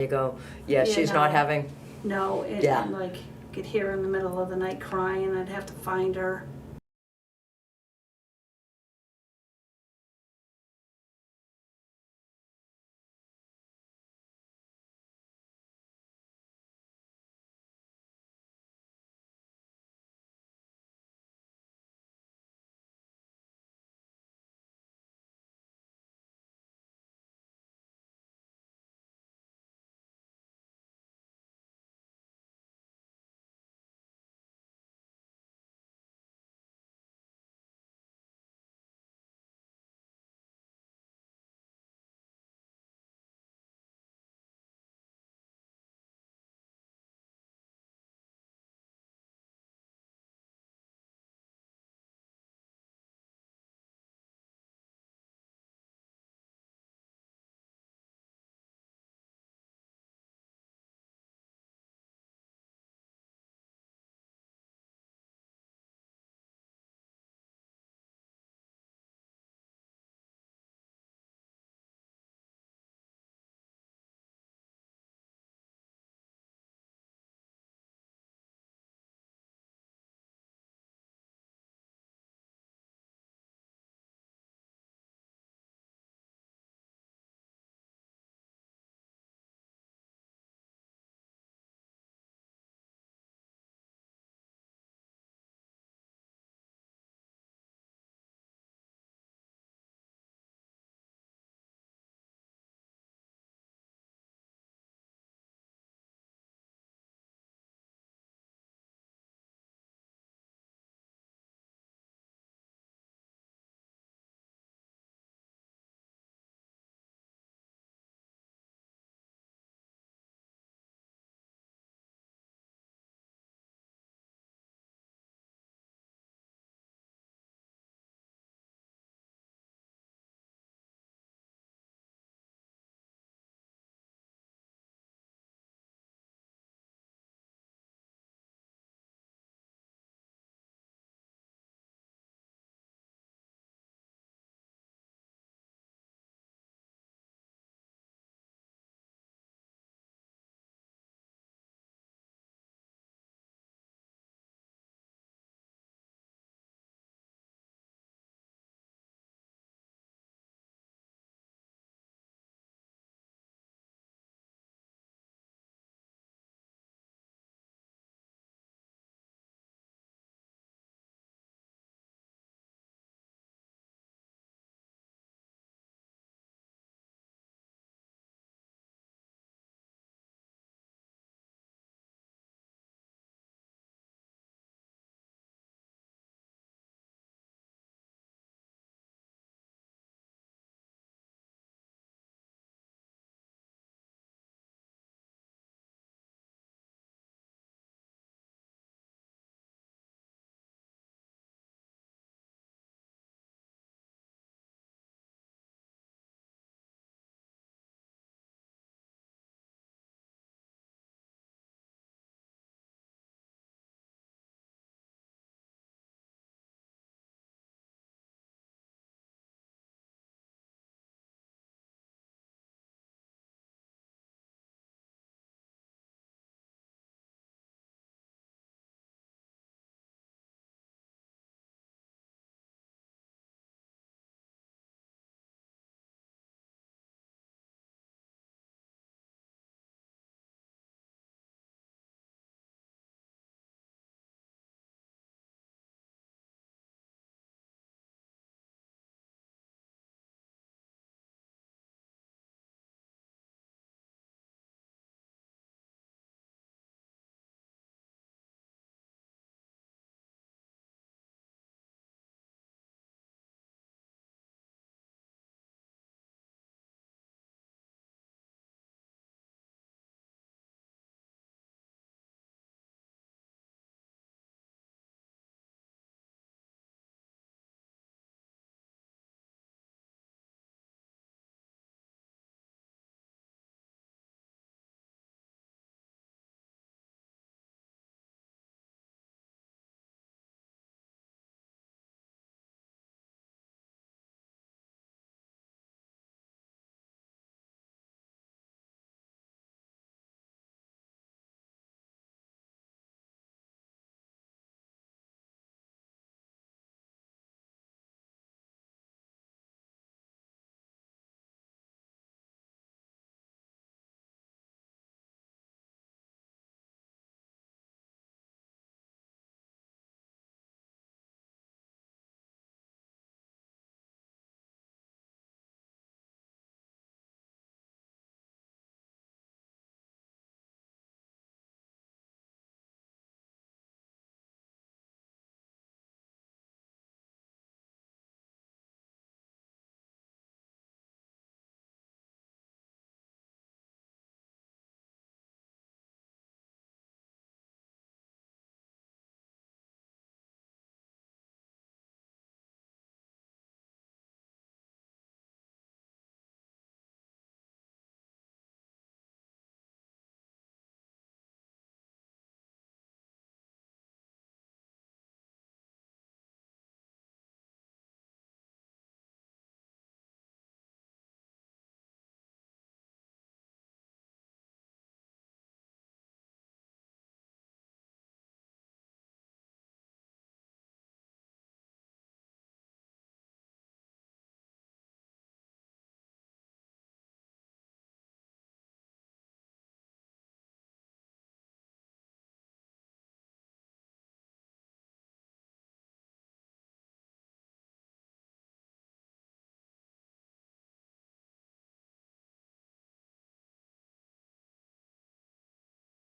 You go, yeah, Yeah, she's no. not having, No, and Yeah. like, could hear her in the middle of the night crying, I'd have to find her.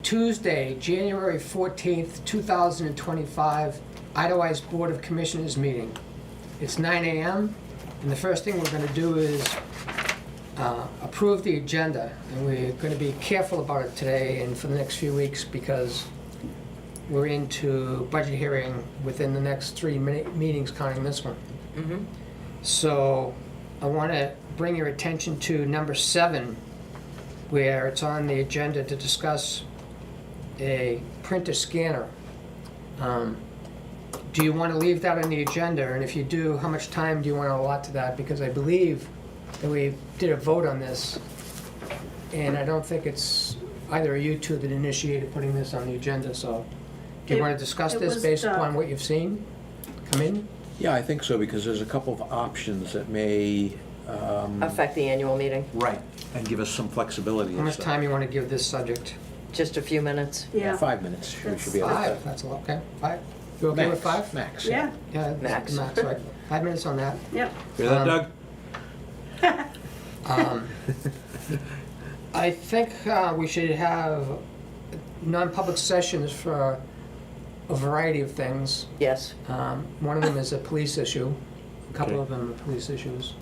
Tuesday, January 14th, 2025, Idlewise Board of Commissioners meeting. It's 9 a.m. and the first thing we're going to do is approve the agenda, and we're going to be careful about it today and for the next few weeks because we're into budget hearing within the next 3 meetings, counting this one. Mm-hmm. So I want to bring your attention to number 7, where it's on the agenda to discuss a printer scanner. Do you want to leave that on the agenda? And if you do, how much time do you want to allot to that? Because I believe that we did a vote on this, and I don't think it's either of you two that initiated putting this on the agenda, so do you want to discuss this based upon what you've seen come in? Yeah, I think so, because there's a couple of options that may... Affect the annual meeting. Right, and give us some flexibility. How and much stuff. time you want to give this subject? Just a few minutes. Yeah. 5 minutes, we should be able to... 5, that's a lot, okay, 5. You okay with 5? Max. Yeah. Yeah, Max. Max, right. 5 minutes on that. Yep. Hear that, Doug? I think we should have non-public sessions for a variety of things. Yes. One of them is a police issue. A couple Okay. of them are police issues.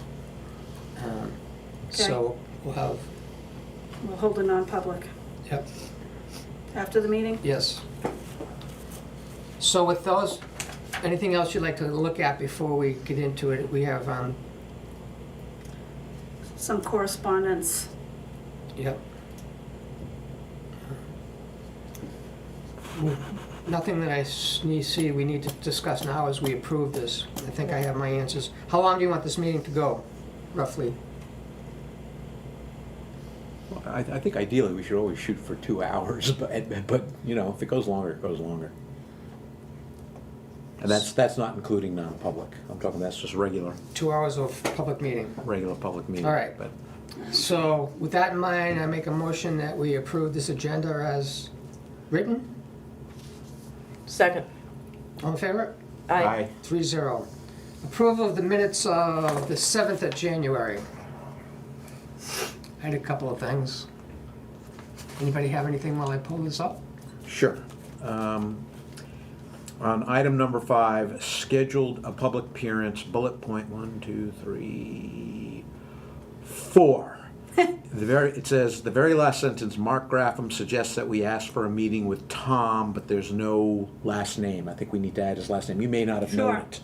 So we'll have, We'll hold a non-public yep, after the meeting. yes. So with those, anything else you'd like to look at before we get into it? We have, Some correspondence. yep. Nothing that I see we need to discuss now as we approve this. I think I have my answers. How long do you want this meeting to go, roughly? Well, I think ideally we should always shoot for 2 hours, but you know, if it goes longer, it goes longer. And that's not including non-public. I'm talking, that's just regular 2 hours of public meeting. public meeting. All right. But So with that in mind, I make a motion that we approve this agenda as written. Second. All in favor? Aye. 3-0. Approval of the minutes of the 7th of January. I had a couple of things. Anybody have anything while I pull this up? Sure. On item number 5, scheduled a public appearance, bullet point 1, 2, 3, 4. It says, the very last sentence, Mark Graffam suggests that we ask for a meeting with Tom, but there's no last name. I think we need to add his last name. You may not have known Sure. it.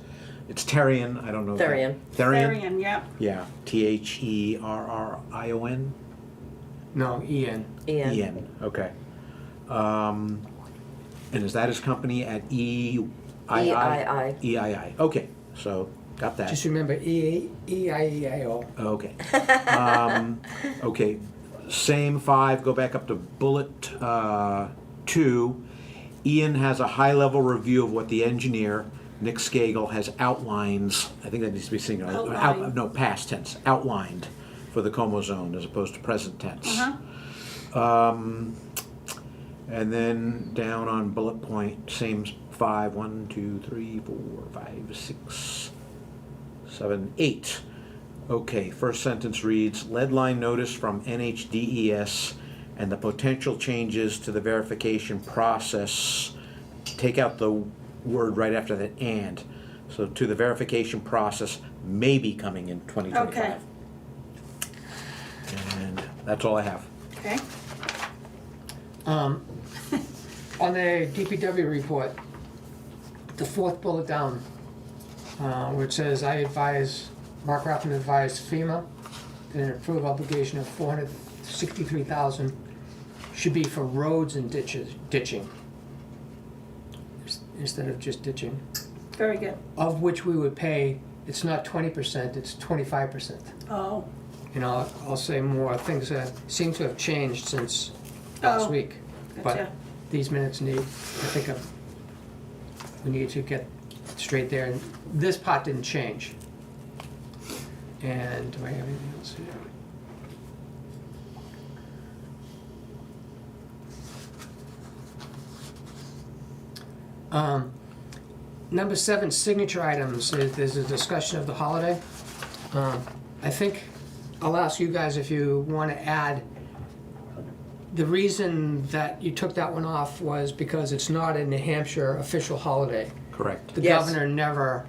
It's Therian, I don't know. Therian. Therian? Yeah. Yeah, Therrion? No, Ian. Ian. Ian, okay. And is that his company at EII? EII. EII, okay, so got that. Just remember E-I-E-I-O. Okay. Okay, same 5, go back up to bullet 2. Ian has a high-level review of what the engineer, Nick Skagel, has outlines, I think that needs to be singular, Outlined. no, past tense, outlined for the Como zone as opposed to present tense. Uh-huh. And then down on bullet point, same 5, 1, 2, 3, 4, 5, 6, 7, 8. Okay, first sentence reads, lead line notice from NHDES and the potential changes to the verification process. Take out the word right after that, and. So to the verification process may be coming in 2025. Okay. And that's all I have. Okay. On the DPW report, the 4th bullet down, where it says, Mark Raffin advised FEMA that an approved obligation of $463,000 should be for roads and ditching, instead of just ditching, Very good. of which we would pay, it's not 20%, it's 25%. Oh. And I'll say more, things seem to have changed since last Oh, week. gotcha. But these minutes need, we need to get straight there. And this part didn't change. And do I have anything else here? Number 7, signature items. There's a discussion of the holiday. I think I'll ask you guys if you want to add the reason that you took that one off was because it's not a New Hampshire official holiday. Correct. The Yes. governor never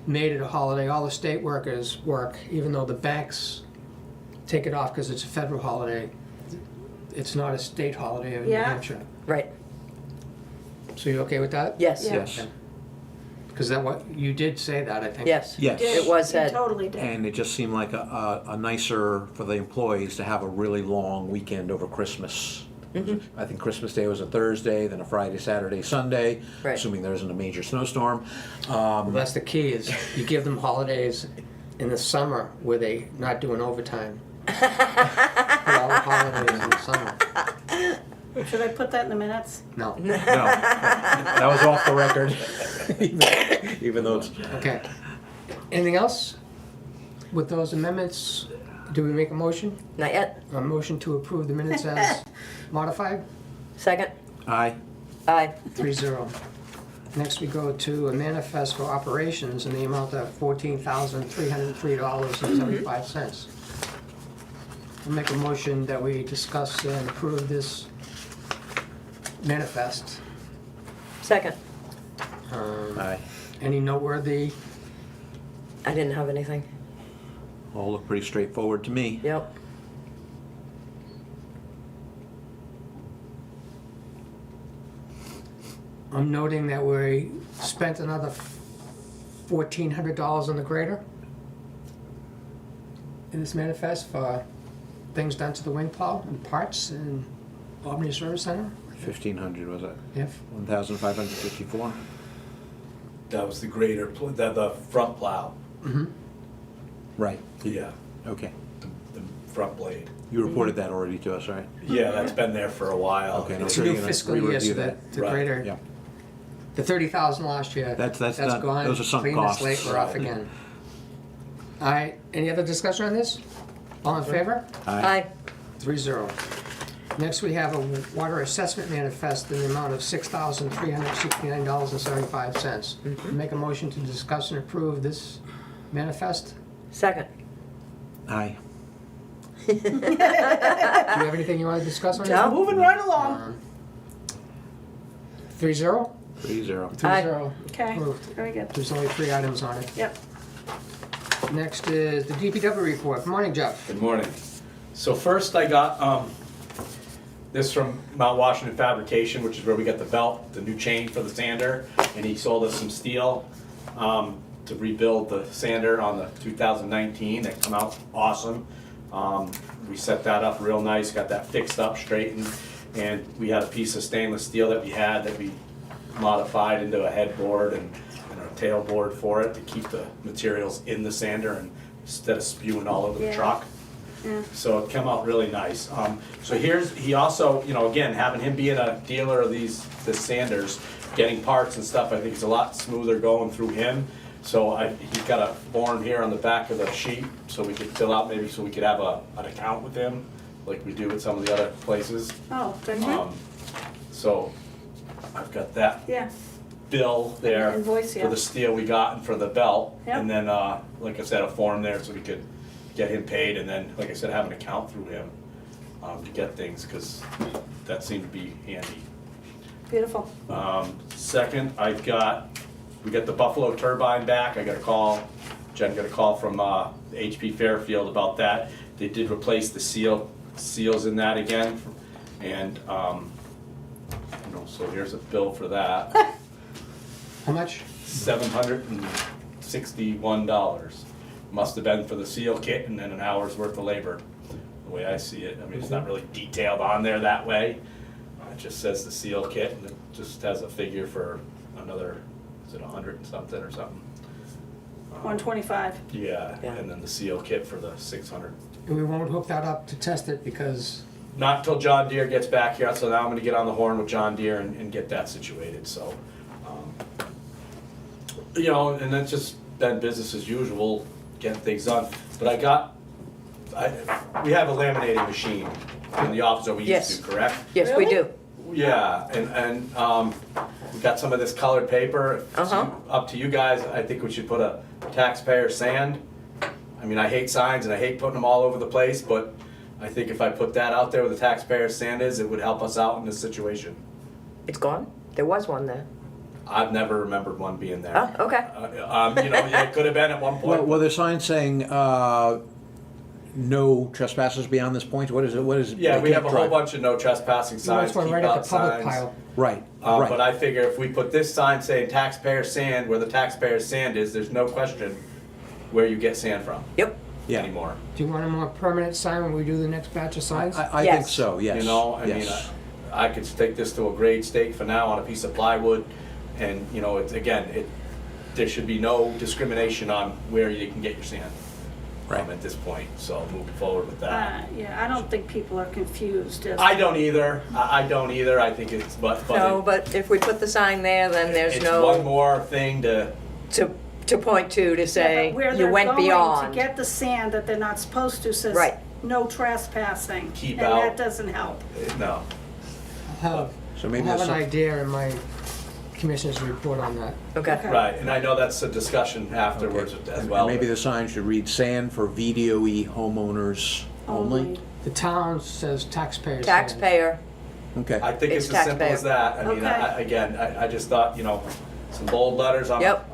made it a holiday. All the state workers work, even though the banks take it off because it's a federal holiday. It's not a state holiday in New Yeah. Hampshire. Right, So you okay with that? yes, Yeah. Yes. Because that what you did say that, I think. yes. Yes. Did. It was You said. totally did. And it just seemed like a nicer for the employees to have a really long weekend over Christmas. I think Christmas Day was a Thursday, then a Friday, Saturday, Sunday, Right. assuming there isn't a major snowstorm. Well, that's the key, is you give them holidays in the summer where they not doing overtime. Put all the holidays in the summer. Should I put that in the minutes? No. No, that was off the record. Even though it's, Okay. Anything else? With those amendments, do we make a motion? Not yet. A motion to approve the minutes as modified? Second? aye. Aye. 3-0. Next, we go to a manifest for operations in the amount of $14,303.75. I'll make a motion that we discuss and approve this manifest. Second. Aye. Any noteworthy? I didn't have anything. All look pretty straightforward to me. Yep. I'm noting that we spent another $1,400 on the grader in this manifest for things done to the wing plow and parts in Albany Service Center. 1,500 was it? If 1,554? That was the grader, the front plow. Right. Yeah, Okay. the front blade. You reported that already to us, right? Yeah, that's been there for a while. Okay, no, it's So a you're new gonna fiscal year, re-review so that the Right. grader, Yeah. the $30,000 last year, That's that's done. gone. Those are sunk Clean costs. the slate, we're off Right. again. All right, any other discussion on this? All in favor? Aye. 3-0. Next, we have a water assessment manifest in the amount of $6,369.75. Make a motion to discuss and approve this manifest. Second. Aye. Do you have anything you want to discuss on this? No. Moving right along. 3-0? 3-0. 3-0. Okay, Approved. very good. There's only 3 items on it. Yep. Next is the DPW report. Good morning, Jeff. Good morning. So first I got this from Mount Washington Fabrication, which is where we got the belt, the new chain for the sander, and he sold us some steel to rebuild the sander on the 2019. That come out awesome. We set that up real nice, got that fixed up, straightened, and we had a piece of stainless steel that we had that we modified into a headboard and a tailboard for it to keep the materials in the sander and instead of spewing all over the Yeah. truck. Yeah. So it came out really nice. So he also, again, having him being a dealer of the sanders, getting parts and stuff, I think it's a lot smoother going through him. So he's got a form here on the back of the sheet, so we could fill out maybe so we could have an account with him, like we do with some of the other places. Oh, good. So I've got that Yeah. bill there Invoice, yeah. for the steel we got and for the belt. Yep. And then, like I said, a form there so we could get him paid and then, like I said, have an account through him to get things, because that seemed to be handy. Beautiful. Second, we got the Buffalo turbine back. Jen got a call from HP Fairfield about that. They did replace the seals in that again. And, so here's a bill for that. How much? $761. Must have been for the seal kit and then an hour's worth of labor, the way I see it. I mean, it's not really detailed on there that way. It just says the seal kit and it just has a figure for another, is it 100 and something or something? 125. Yeah, Yeah. and then the seal kit for the 600. And we won't hook that up to test it because, Not until John Deere gets back here, so now I'm gonna get on the horn with John Deere and get that situated, so. And that's just been business as usual, getting things done. But we have a laminating machine in the office that we used Yes. to, correct? Yes, we Really? do. Yeah, and we got some of this colored paper. It's up to you guys, I think we should put a taxpayer sand. I mean, I hate signs and I hate putting them all over the place, but I think if I put that out there where the taxpayer sand is, it would help us out in this situation. It's gone? There was one there. I've never remembered one being there. Oh, okay. You know, it could have been at one point. Well, the sign saying, no trespassers beyond this point, what is it, Yeah, they we have can't a whole drive? bunch of no trespassing He signs, wants one keep right at out the public signs. pile. Right, But right. I figure if we put this sign saying taxpayer sand where the taxpayer sand is, there's no question where you get sand from Yep. Yeah. anymore. Do you want a more permanent sign when we do the next batch of signs? I think Yes. so, yes. You know, I mean, yes. I could take this to a grade stake for now on a piece of plywood, and, you know, it's, again, there should be no discrimination on where you can get your sand. Right. At this point, so moving forward with that. Yeah, I don't think people are confused as. I don't either, I don't either, I think it's, but No, but if we put the sign there, then there's it's one no, more thing to, to point to say, Yeah, but where you they're went going beyond. to get the sand that they're not supposed to says Right. no trespassing. Keep And out. that doesn't help. no. So maybe I have there's an some- idea in my commissioner's report on that. Okay. Okay. Right, and I know that's a discussion afterwards as well. Maybe the sign should read sand for VDOE homeowners only? The town says taxpayers. sand. Taxpayer, Okay. I think it's It's as simple as taxpayer. that. I mean, Okay. again, I just thought, you know, some bold letters on yep.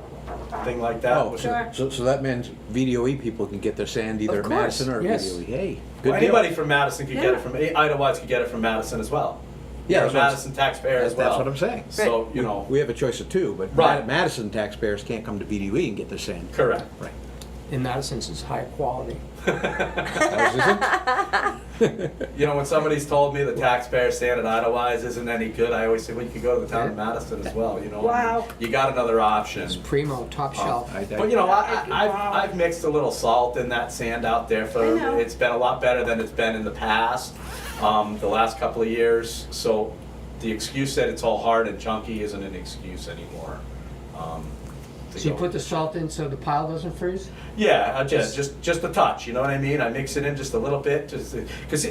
a thing like that. Oh, would- Sure. so that means VDOE people can get their sand either Of at course, Madison or yes. VDOE. Hey, Well, good deal. anybody from Madison could get Yeah. it from, Idlewild could get it from Madison as well. Yeah, You're a that's what I'm- Madison taxpayer as well. That's what I'm saying. So, you know, We have a choice of two, but Right. Madison taxpayers can't come to VDOE and get their sand. correct. Right. In Madison, it's high quality. That was it? You know, when somebody's told me the taxpayer stand at Idlewild isn't any good, I always say, well, you could go to the town of Madison as well, you know? Wow. You got another option. It's primo, top shelf. But you know, I've mixed a little salt in that sand out there I for, know. it's been a lot better than it's been in the past, the last couple of years. So the excuse that it's all hard and chunky isn't an excuse anymore. To So you go- put the salt in so the pile doesn't freeze? Yeah, just a touch, you know what I mean? I mix it in just a little bit, just, because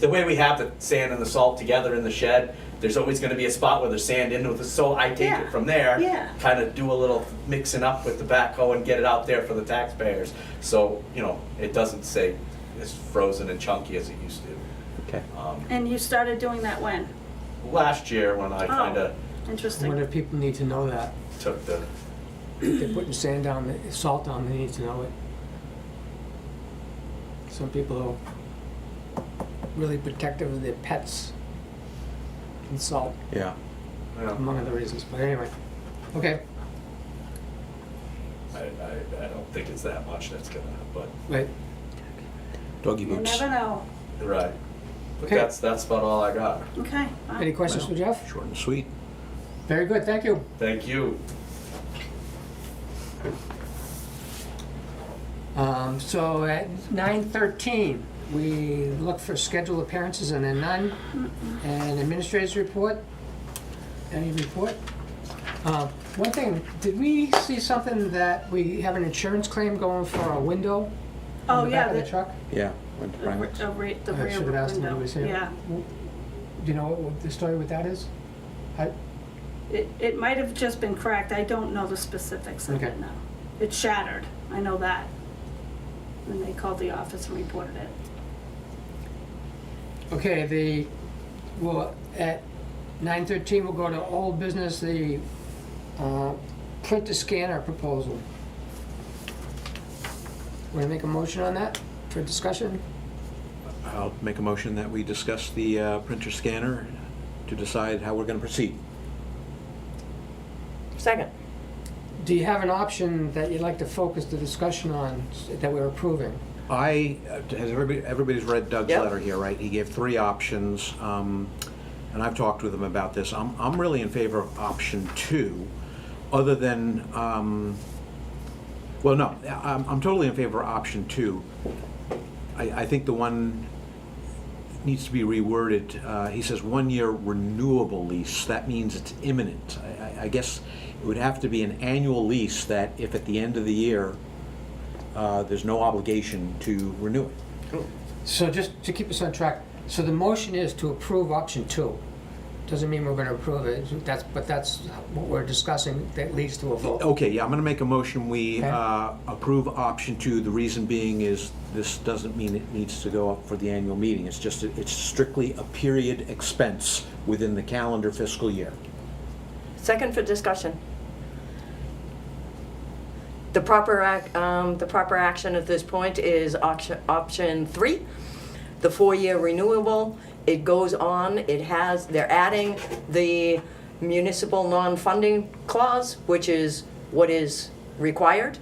the way we have the sand and the salt together in the shed, there's always gonna be a spot where there's sand in with it, so I take Yeah, it from there. yeah. Kind of do a little mixing up with the backhoe and get it out there for the taxpayers. So, you know, it doesn't say as frozen and chunky as it used to. Okay. And you started doing that when? Last year, when I kind of I wonder Interesting. if people need to know that. took the, If they're putting sand down, salt down, they need to know it. Some people are really protective of their pets and salt, Yeah. you know, among other reasons, but anyway. Okay, I don't think it's that much that's gonna, but, wait, Doggy You boots. never know. right. But Okay. that's about all I got. Okay. fine. any questions for Jeff? Short and sweet. Very good, thank you. Thank you. So at 9:13, we look for scheduled appearances and then none. And administrator's report, any report? One thing, did we see something that we have an insurance claim going for a window Oh, on the back yeah. of the truck? Yeah. Went to The Primex. the I rear should have asked him if he window. was here. Yeah. Do you know what the story with that is? It might have just been cracked. I don't know the specifics of Okay. it now. It shattered. I know that. And they called the office and reported it. Okay, well, at 9:13, we'll go to old business, the printer scanner proposal. Want to make a motion on that for discussion? I'll make a motion that we discuss the printer scanner to decide how we're going to proceed. Second. Do you have an option that you'd like to focus the discussion on that we're approving? Has everybody's read Doug's Yep. letter here, right? He gave three options, and I've talked with him about this. I'm really in favor of option 2, other than, well, no, I'm totally in favor of option 2. I think the one needs to be reworded. He says 1-year renewable lease. That means it's imminent. I guess it would have to be an annual lease that if at the end of the year, there's no obligation to renew it. So just to keep us on track, so the motion is to approve option 2. doesn't mean we're gonna approve it, but that's what we're discussing that leads to a vote. Okay, yeah, I'm gonna make a motion, we Okay. approve option 2. The reason being is this doesn't mean it needs to go up for the annual meeting. It's just, it's strictly a period expense within the calendar fiscal year. Second for discussion. The proper action at this point is option 3, the 4-year renewable. It goes on, they're adding the municipal non-funding clause, which is what is required.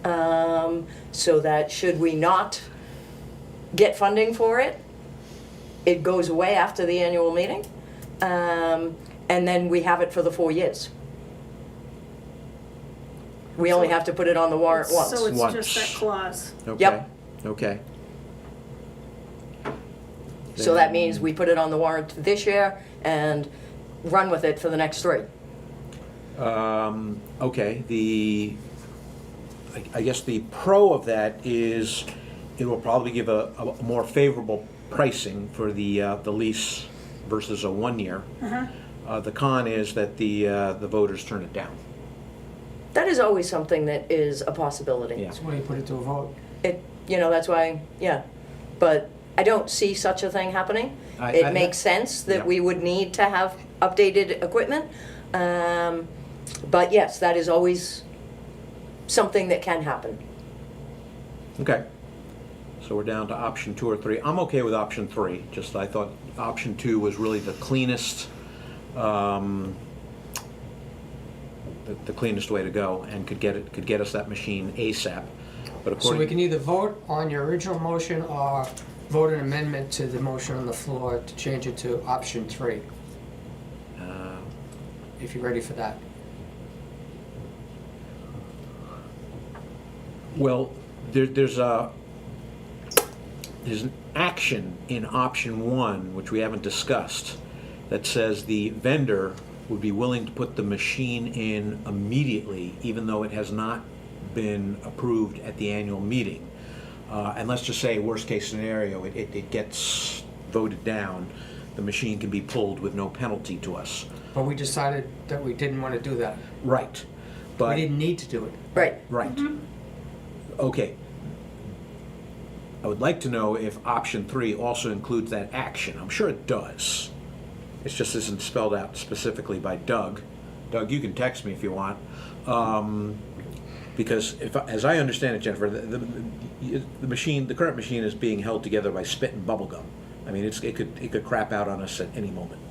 So that should we not get funding for it, it goes away after the annual meeting. And then we have it for the 4 years. We only have to put it on the warrant once. So it's Once. just that clause. Okay? Yep. Okay. So that means we put it on the warrant this year and run with it for the next 3. Okay, I guess the pro of that is it will probably give a more favorable pricing for the lease versus a 1 year. The con is that the voters turn it down. That is always something that is a possibility. Yeah. So why do you put it to a vote? That's why, yeah. But I don't see such a thing happening. It makes sense Yeah. that we would need to have updated equipment. But yes, that is always something that can happen. Okay. So we're down to option 2 or 3. I'm okay with option 3. Just I thought option 2 was really the cleanest, the cleanest way to go, and could get us that machine ASAP. But So we according, can either vote on your original motion or vote an amendment to the motion on the floor to change it to option 3, if you're ready for that. well, there's an action in option 1 which we haven't discussed that says the vendor would be willing to put the machine in immediately, even though it has not been approved at the annual meeting. And let's just say, worst case scenario, it gets voted down, the machine can be pulled with no penalty to us. But we decided that we didn't want to do that. Right. We But, didn't need to do it. Right. right. Okay. I would like to know if option 3 also includes that action. I'm sure it does. It just isn't spelled out specifically by Doug. Doug, you can text me if you want. Because as I understand it, Jennifer, the machine, the current machine is being held together by spit and bubble gum. I mean, it could crap out on us at any moment.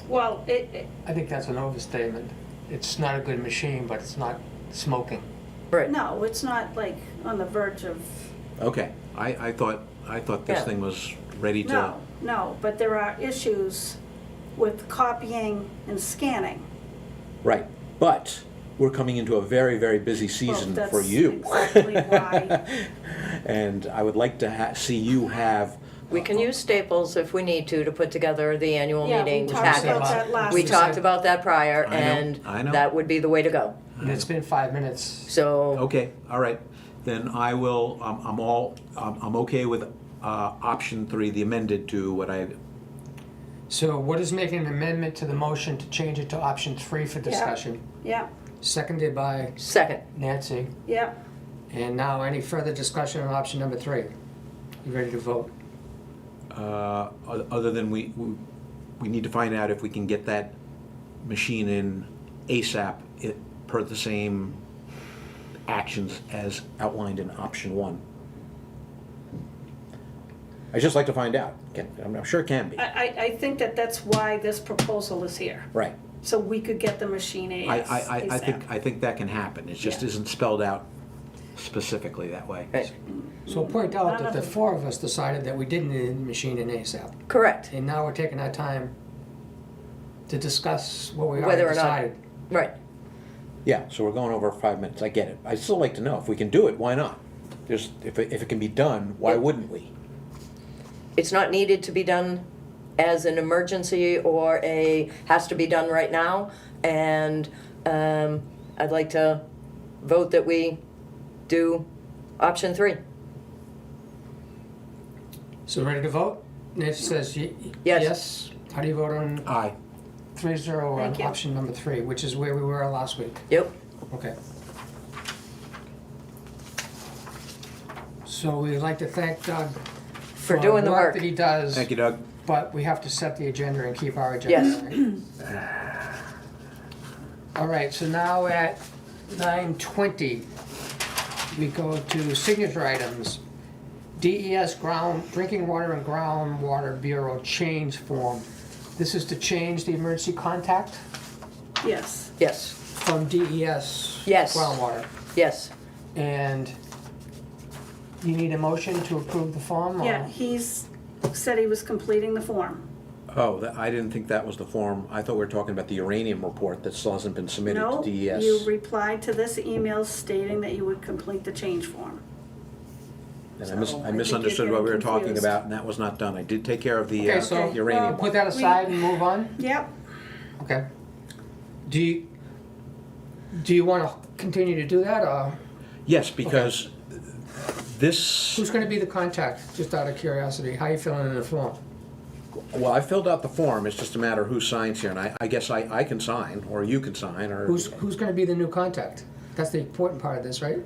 Well, I think that's an overstatement. It's not a good machine, but it's not smoking. Right. no, it's not like on the verge of, Okay, I thought this Yeah. thing was ready to. no, but there are issues with copying and scanning. Right, but we're coming into a very, very busy season Well, for that's you. exactly why. And I would like to see you have. We can use Staples if we need to put together the annual Yeah, meeting we talked packet. about that last We week. talked about that prior, I know, and I know. that would be the way to go. And it's been 5 minutes. So, Okay, all right, then I will, I'm okay with option 3, the amended to what I, So what is making an amendment to the motion to change it to option 3 for discussion? Yeah, Seconded by second. Nancy. yeah. And now any further discussion on option number 3? You ready to vote? other than we need to find out if we can get that machine in ASAP per the same actions as outlined in option 1. I'd just like to find out. I'm sure it can be. I think that's why this proposal is here, Right. so we could get the machine I think that can happen. It just Yeah. isn't spelled out specifically that way. Right. So I'll point out that the 4 of us decided that we didn't need a machine in ASAP. Correct. And now we're taking our time to discuss what we Whether already or not- decided. Right. Yeah, so we're going over 5 minutes. I get it. I'd still like to know if we can do it, why not? If it can be done, why Yeah. wouldn't we? It's not needed to be done as an emergency or has to be done right now. And I'd like to vote that we do option 3. So ready to vote? Nancy says Yes. yes. How do you vote on? Aye. 3-0 on Thank you. option number 3, which is where we were last week. Yep. Okay. So we'd like to thank Doug For doing the work. that he does. Thank you, Doug. But we have to set the agenda and keep our agenda. Yes. All right, so now at 9:20, we go to signature items. DES Drinking Water and Groundwater Bureau change form. This is to change the emergency contact Yes. Yes. from DES Yes. groundwater. Yes. And you need a motion to approve the form? or- Yeah, he's said he was completing the form. Oh, I didn't think that was the form. I thought we were talking about the uranium report that still hasn't been submitted No, to DES. you replied to this email stating that you would complete the change form. And So, I I think you're misunderstood what we were getting talking confused. about, and that was not done. I did take care of the Okay, so uranium. well- put that aside and move on? Yep, Okay. Do you want to continue to do that, or Yes, because this, who's going to be the contact, just out of curiosity? How you filling in the form? well, I filled out the form. It's just a matter of who signs here, and I guess I can sign, or you can sign, or... Who's going to be the new contact? That's the important part of this, right?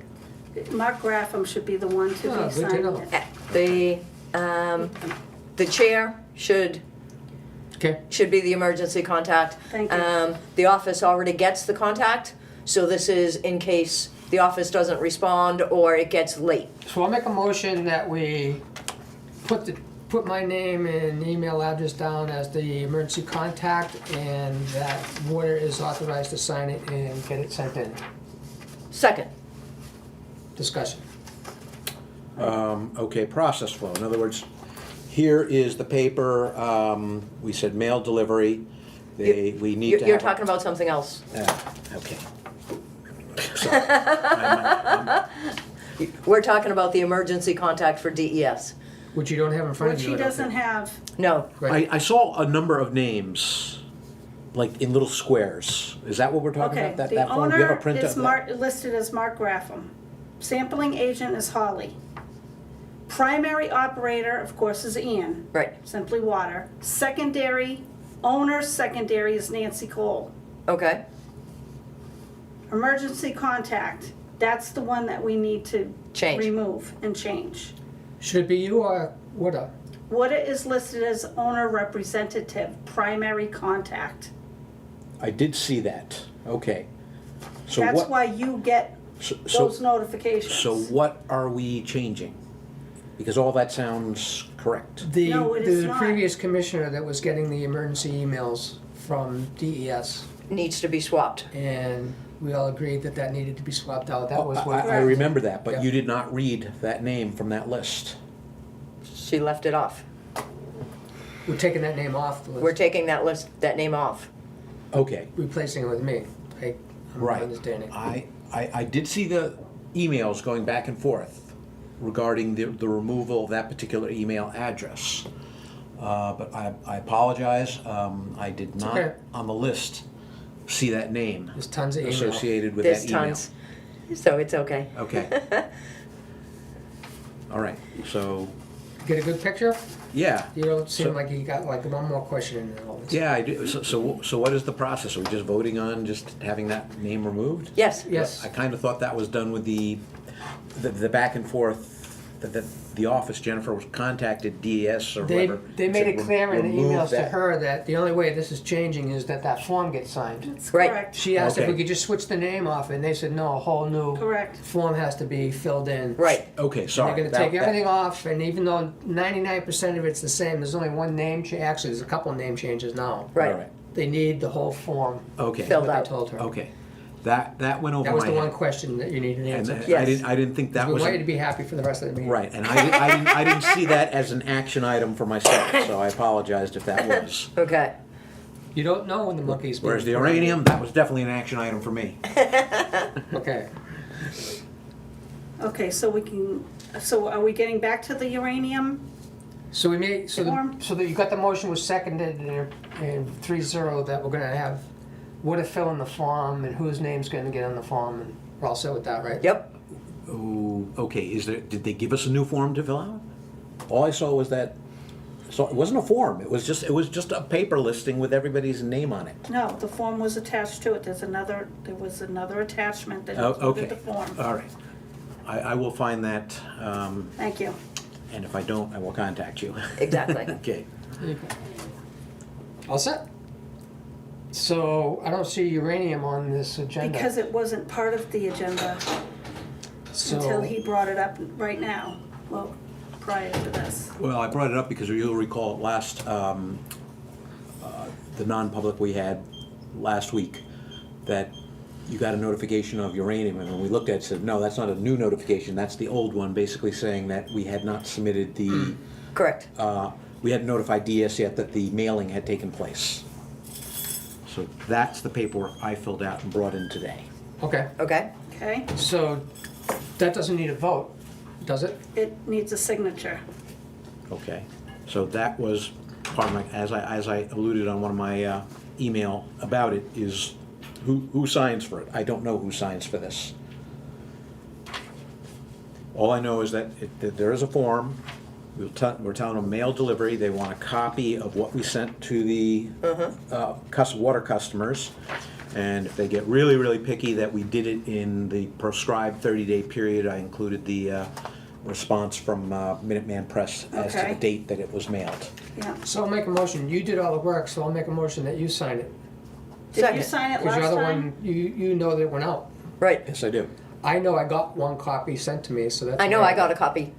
Mark Graffam should be the one to Oh, be good to signing know. it. The chair should Okay, be the emergency contact. Thank you. The office already gets the contact, so this is in case the office doesn't respond or it gets late. so I'll make a motion that we put my name and email address down as the emergency contact, and that Water is authorized to sign it and get it sent in. Second. Discussion. Okay, process flow. In other words, here is the paper, we said mail delivery. We need to have... You're talking about something else. Okay. Sorry. I'm- We're talking about the emergency contact for DES. Which you don't have in front of Which you. he I don't doesn't think. have. No. Right. I saw a number of names, like in little squares. Is that what we're talking Okay, about? the That form? Do you have a owner print is of that? listed as Mark Graffam. Sampling agent is Holly. Primary operator, of course, is Ian. Right. Simply Water. Secondary, owner secondary is Nancy Cole. Okay. Emergency contact, that's the one that we need to Change. remove and change. Should it be you or Wood'a? What is listed as owner representative, primary contact. I did see that. Okay. So That's what? why you get So, those notifications. so what are we changing? Because all that sounds correct. No, it is The not. previous commissioner that was getting the emergency emails from DES, Needs to be swapped. and we all agreed that that needed to be swapped out. That was what. I remember that, but Yeah. you did not read that name from that list. She left it off. We're taking that name off the list. We're taking that name off. Okay, Replacing it with me. I'm right. understanding. I did see the emails going back and forth regarding the removal of that particular email address. But I apologize, I did not, okay. on the list, see that name There's tons of email. associated with There's that email. tons. So it's okay. Okay. All right, so, Get a good picture? yeah. You don't seem So- like you got like one more question in there. Yeah, I do. So what is the process? Are we just voting on just having that name removed? Yes. Yes. I kind of thought that was done with the back and forth, that the office, Jennifer, was contacted DES or They, whoever. they made said, it clear in the "Remove emails to that." her that the only way this is changing is that that form gets signed. That's Right. correct. She asked if Okay. we could just switch the name off, and they said, no, a whole new Correct. form has to be filled in. Right. Okay, And sorry. they're gonna take everything off, and even though 99% of it's the same, there's only one name change. Actually, there's a couple name changes now. Right. All right. They need the whole form. Okay. Filled What out. they told her. Okay. That went over That was my the head. one question that you needed an And answer. Yes. I didn't think that We was want you to be happy for the rest of the meeting. right, and I didn't see that as an action item for myself, so I apologized if that was. Okay. You don't know when the monkey's being Whereas the thrown. uranium, that was definitely an action item for me. Okay. Okay, so are we getting back to the uranium? So we made, Form. so that you got the motion was seconded and 3-0 that we're gonna have what to fill in the form and whose name's gonna get on the form, and we're all set with that, right? Yep. Oh, okay, did they give us a new form to fill out? All I saw was that So it wasn't a form, it was just a paper listing with everybody's name on it. No, the form was attached to it. There was another attachment that Oh, okay. included the form. All right. I will find that, Thank you. and if I don't, I will contact you. Exactly. Okay. All set? So I don't see uranium on this agenda. Because it wasn't part of the agenda until he brought it up right now, well, prior to this. Well, I brought it up because you'll recall last, the non-public we had last week, that you got a notification of uranium, and when we looked at it, said, no, that's not a new notification, that's the old one, basically saying that we had not submitted the, Correct. we hadn't notified DS yet that the mailing had taken place. So that's the paperwork I filled out and brought in today. Okay, Okay. Okay? so that doesn't need a vote, does it? It needs a signature. Okay, so that was part of my, as I alluded on one of my email about it, is who signs for it? I don't know who signs for this. All I know is that there is a form. We're telling them mail delivery. They want a copy of what we sent to the water customers. And if they get really, really picky that we did it in the prescribed 30-day period, I included the response from Minuteman Press as to Okay. the date that it was mailed. Yeah. So I'll make a motion, you did all the work, so I'll make a motion that you sign it. Did you Second. sign it Because you're last the time? one, you know that it went out. Right. Yes, I do. I know I got one copy sent to me, so that's. I know I got a copy.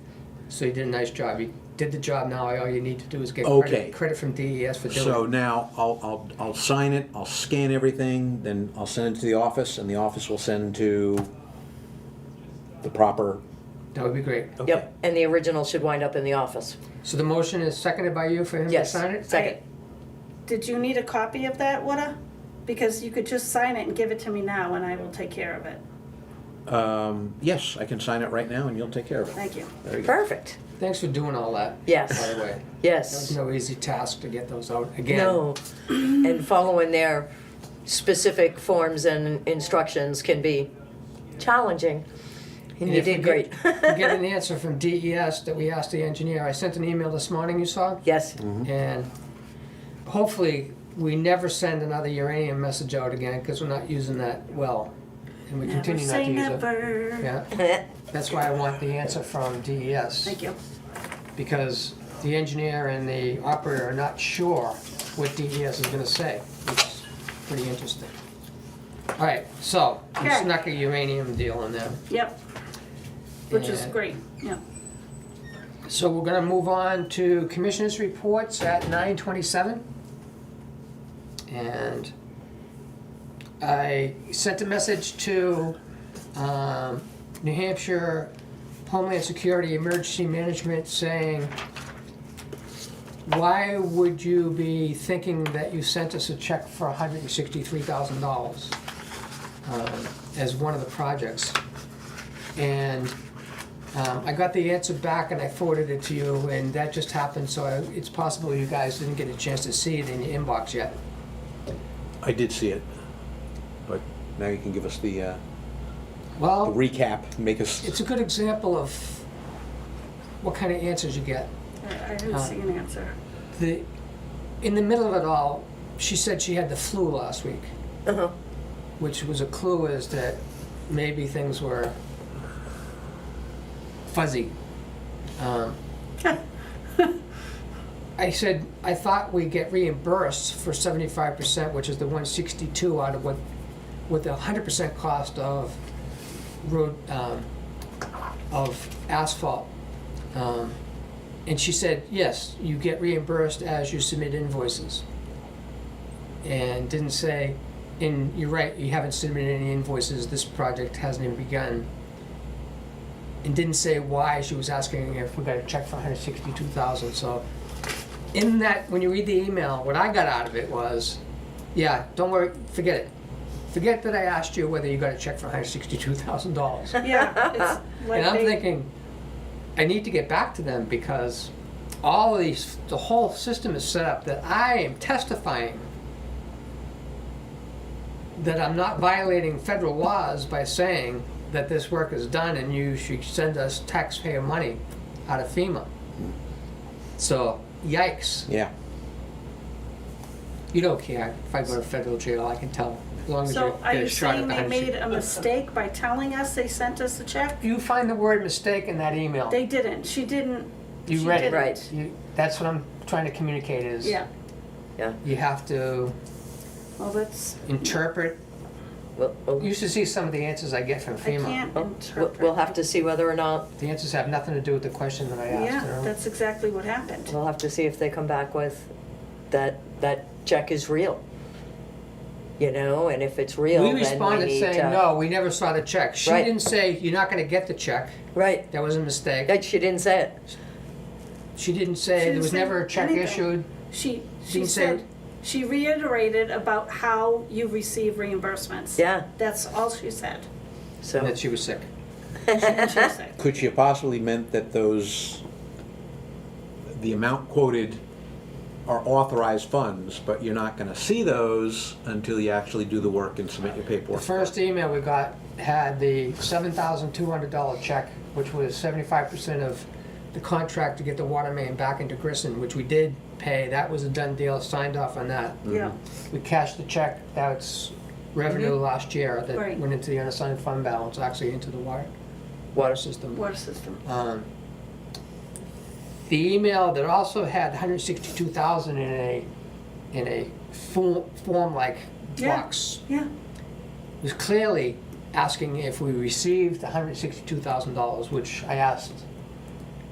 So you did a nice job. You did the job. Now all you need to do is get Okay. credit from DES for doing So it. now I'll sign it, I'll scan everything, then I'll send it to the office, and the office will send to the proper. That would be great. Okay. Yep. And the original should wind up in the office. So the motion is seconded by you for him to Yes. sign it? Second. Did you need a copy of that, Woody? Because you could just sign it and give it to me now and I will take care of it. Yes, I can sign it right now, and you'll take care of it. Thank you. There you go. Perfect. Thanks for doing all that. Yes. By the way. That was Yes. no easy task to get those out again. No. And following their specific forms and instructions can be challenging. And you if we did get- great. we get an answer from DES that we asked the engineer. I sent an email this morning, you saw? Yes. And hopefully, we never send another uranium message out again, because we're not using that well. And we Never continue not say to use it. never. Yeah, that's why I want the answer from DES. Thank you. Because the engineer and the operator are not sure what DES is gonna say, which is pretty interesting. All right, so you Okay. snuck a uranium deal in there. Yep. Which is And- great, yeah. So we're gonna move on to commissioners' reports at 9:27. And I sent a message to New Hampshire Homeland Security Emergency Management saying, why would you be thinking that you sent us a check for $163,000 as one of the projects? And I got the answer back and I forwarded it to you, and that just happened, so it's possible you guys didn't get a chance to see it in your inbox yet. I did see it, but now you can give us the Well, recap, make us. it's a good example of what kind of answers you get. I didn't see an answer. In the middle of it all, she said she had the flu last week, Uh-huh. which was a clue as that maybe things were fuzzy. I said, I thought we'd get reimbursed for 75%, which is the 162 out of with the 100% cost of road, of asphalt. And she said, yes, you get reimbursed as you submit invoices. And didn't say, and you're right, you haven't submitted any invoices, this project hasn't even begun. And didn't say why she was asking if we got a check for $162,000. So in that, when you read the email, what I got out of it was, yeah, don't worry, forget it. Forget that I asked you whether you got a check for $162,000. Yeah, it's like And I'm they- thinking, I need to get back to them because all of these, the whole system is set up that I am testifying that I'm not violating federal laws by saying that this work is done and you should send us taxpayer money out of FEMA. So yikes. Yeah. You don't care if I go to federal jail, I can tell, as long as So you are get you a shot saying at the they made 160. a mistake by telling us they sent us a check? You find the word mistake in that email. They didn't, she didn't. You she read it. didn't. Right. That's what I'm trying to communicate is. Yeah, Yeah. You have to well, that's, interpret. We'll, You should see some of the answers I get from I FEMA. can't we'll interpret. have to see whether or not, The answers have nothing to do with the question that I asked. Yeah, you know? that's exactly what happened. we'll have to see if they come back with that check is real. You know, and if it's real, We then we responded need saying, to. no, we never saw the check. She Right. didn't say, you're not gonna get the check. Right. That was a mistake. That she didn't say it. She didn't say, She there didn't was say never a check anything. issued. She Didn't say- said, she reiterated about how you receive reimbursements. Yeah. That's all she said. So. And that she was sick. She said. Could she have possibly meant that the amount quoted are authorized funds, but you're not gonna see those until you actually do the work and submit your The paperwork? first email we got had the $7,200 check, which was 75% of the contract to get the water main back into Grissom, which we did pay. That was a done deal, signed off on that. Yeah, We cashed the check, that's revenue last year that Right. went into the unassigned fund balance, actually into the water system. water system. The email that also had 162,000 in a form-like Yeah. box Yeah, was clearly asking if we received $162,000, which I asked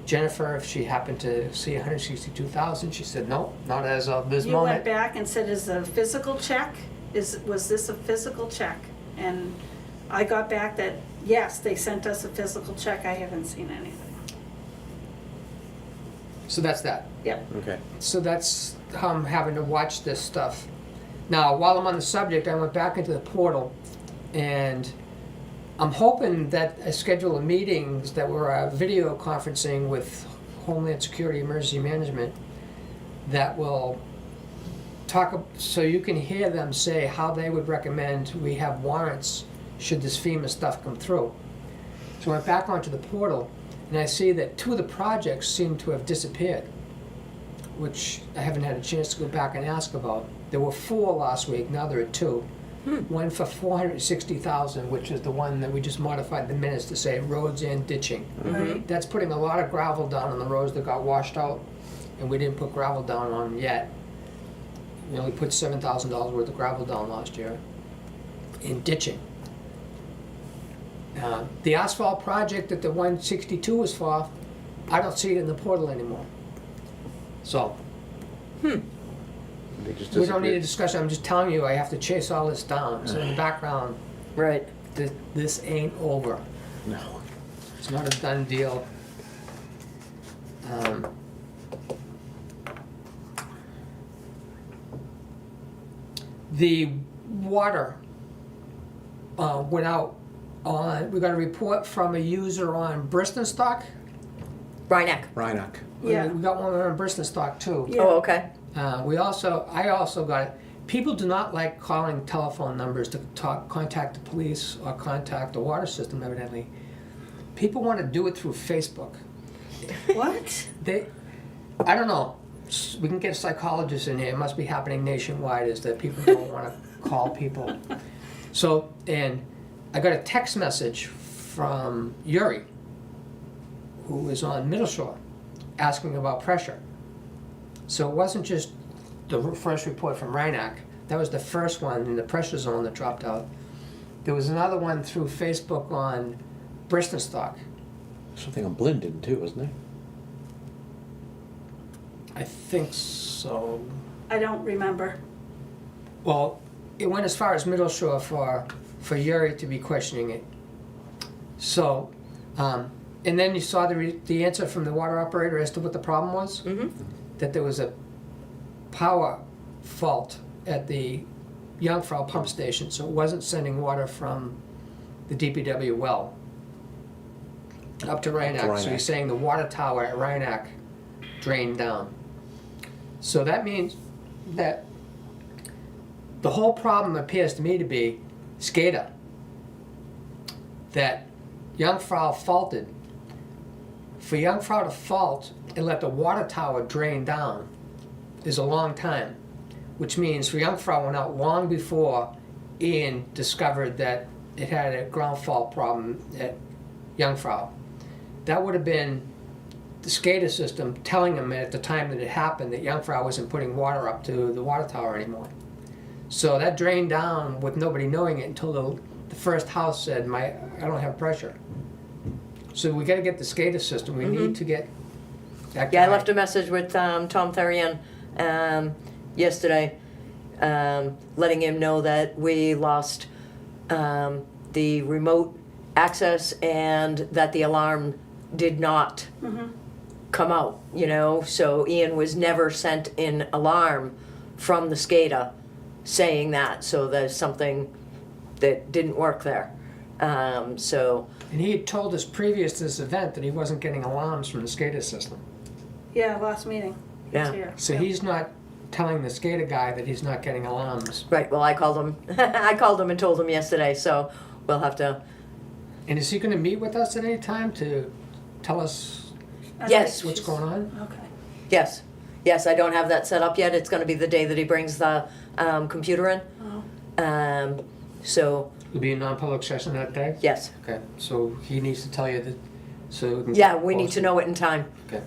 Jennifer if she happened to see 162,000. She said, no, not as of this you went moment. back and said, is a physical check? Was this a physical check? And I got back that, yes, they sent us a physical check. I haven't seen anything. So that's that. Yep. Okay. So that's how I'm having to watch this stuff. Now, while I'm on the subject, I went back into the portal, and I'm hoping that I schedule a meetings that were video conferencing with Homeland Security Emergency Management that will talk, so you can hear them say how they would recommend we have warrants should this FEMA stuff come through. So I went back onto the portal, and I see that 2 of the projects seem to have disappeared, which I haven't had a chance to go back and ask about. There were 4 last week, now there are 2. One for 460,000, which is the one that we just modified the minutes to say roads and ditching. Right. That's putting a lot of gravel down on the roads that got washed out, and we didn't put gravel down on them yet. We only put $7,000 worth of gravel down last year in ditching. The asphalt project that the 162 was for, I don't see it in the portal anymore. So, They just we don't need a disappeared. discussion, I'm just telling you, I have to chase all this down. So in the background, Right. this ain't over. No. It's not a done deal. The water went out on, we got a report from a user on Bristenstock. Rhineck. Rhinock. Yeah. We got one on Bristenstock too. Yeah. Oh, okay. I also got it. People do not like calling telephone numbers to contact the police or contact the water system, evidently. People want to do it through Facebook. What? I don't know. We can get a psychologist in here. It must be happening nationwide, is that people don't want to call people. So, and I got a text message from Yuri, who is on Middle Shore, asking about pressure. So it wasn't just the first report from Rhineck. That was the first one in the pressure zone that dropped out. There was another one through Facebook on Bristenstock. Something on Blinden too, isn't there? I think so. I don't remember. Well, it went as far as Middle Shore for Yuri to be questioning it. So, and then you saw the answer from the water operator as to what the problem was? Mm-hmm. That there was a power fault at the Jungfrau pump station, so it wasn't sending water from the DPW well up to Rhineck. So Rhineck. he's saying the water tower at Rhineck drained down. So that means that the whole problem appears to me to be SCADA. That Jungfrau faulted for Jungfrau to fault and let the water tower drain down is a long time, which means Jungfrau went out long before Ian discovered that it had a ground fault problem at Jungfrau. That would have been the SCADA system telling him at the time that it happened that Jungfrau wasn't putting water up to the water tower anymore. So that drained down with nobody knowing it until the first house said, I don't have pressure. So we gotta get the SCADA system, we need to get that guy. Yeah, I left a message with Tom Therian yesterday, letting him know that we lost the remote access and that the alarm did not come out, you know, so Ian was never sent an alarm from the SCADA saying that, so there's something that didn't work there. So And he had told us previous to this event that he wasn't getting alarms from the SCADA system. Yeah, last meeting. He was Yeah. here. So he's not telling the SCADA guy that he's not getting alarms. right, well, I called him. I called him and told him yesterday, so we'll have to. And is he gonna meet with us at any time to tell us I Yes. think what's she's- going on? Okay. Yes, I don't have that set up yet. It's going to be the day that he brings the computer in. Oh. So It'll be a non-public session that day? yes, Okay, so he needs to tell you that, so we can. yeah, we need post to it. know it in time. Okay.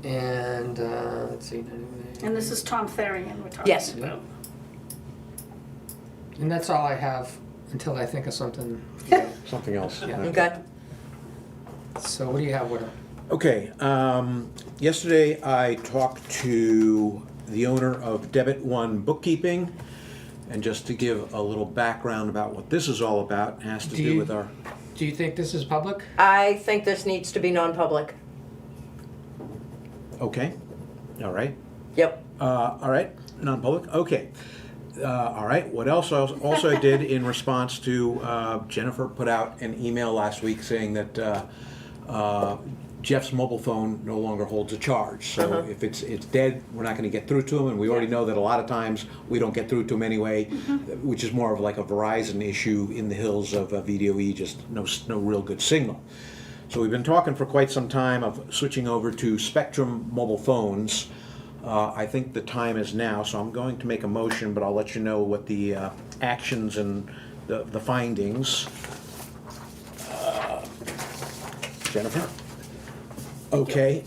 And, let's see. And this is Tom Therian we're talking Yes. about. And that's all I have until I think of something. Something else. Yeah. Okay. So what do you have with him? Okay, yesterday I talked to the owner of Debit One Bookkeeping, and just to give a little background about what this is all about, it has to Do do you- with our, Do you think this is public? I think this needs to be non-public. okay, all right, Yep. all right, non-public, okay. All right, what else I did in response to, Jennifer put out an email last week saying that Jeff's mobile phone no longer holds a charge. So if it's dead, we're not gonna get through to him, and we already know that a lot of times we don't get through to him anyway, which is more of like a Verizon issue in the hills of VDOE, just no real good signal. So we've been talking for quite some time of switching over to Spectrum mobile phones. I think the time is now, so I'm going to make a motion, but I'll let you know what the actions and the findings. Jennifer? Okay,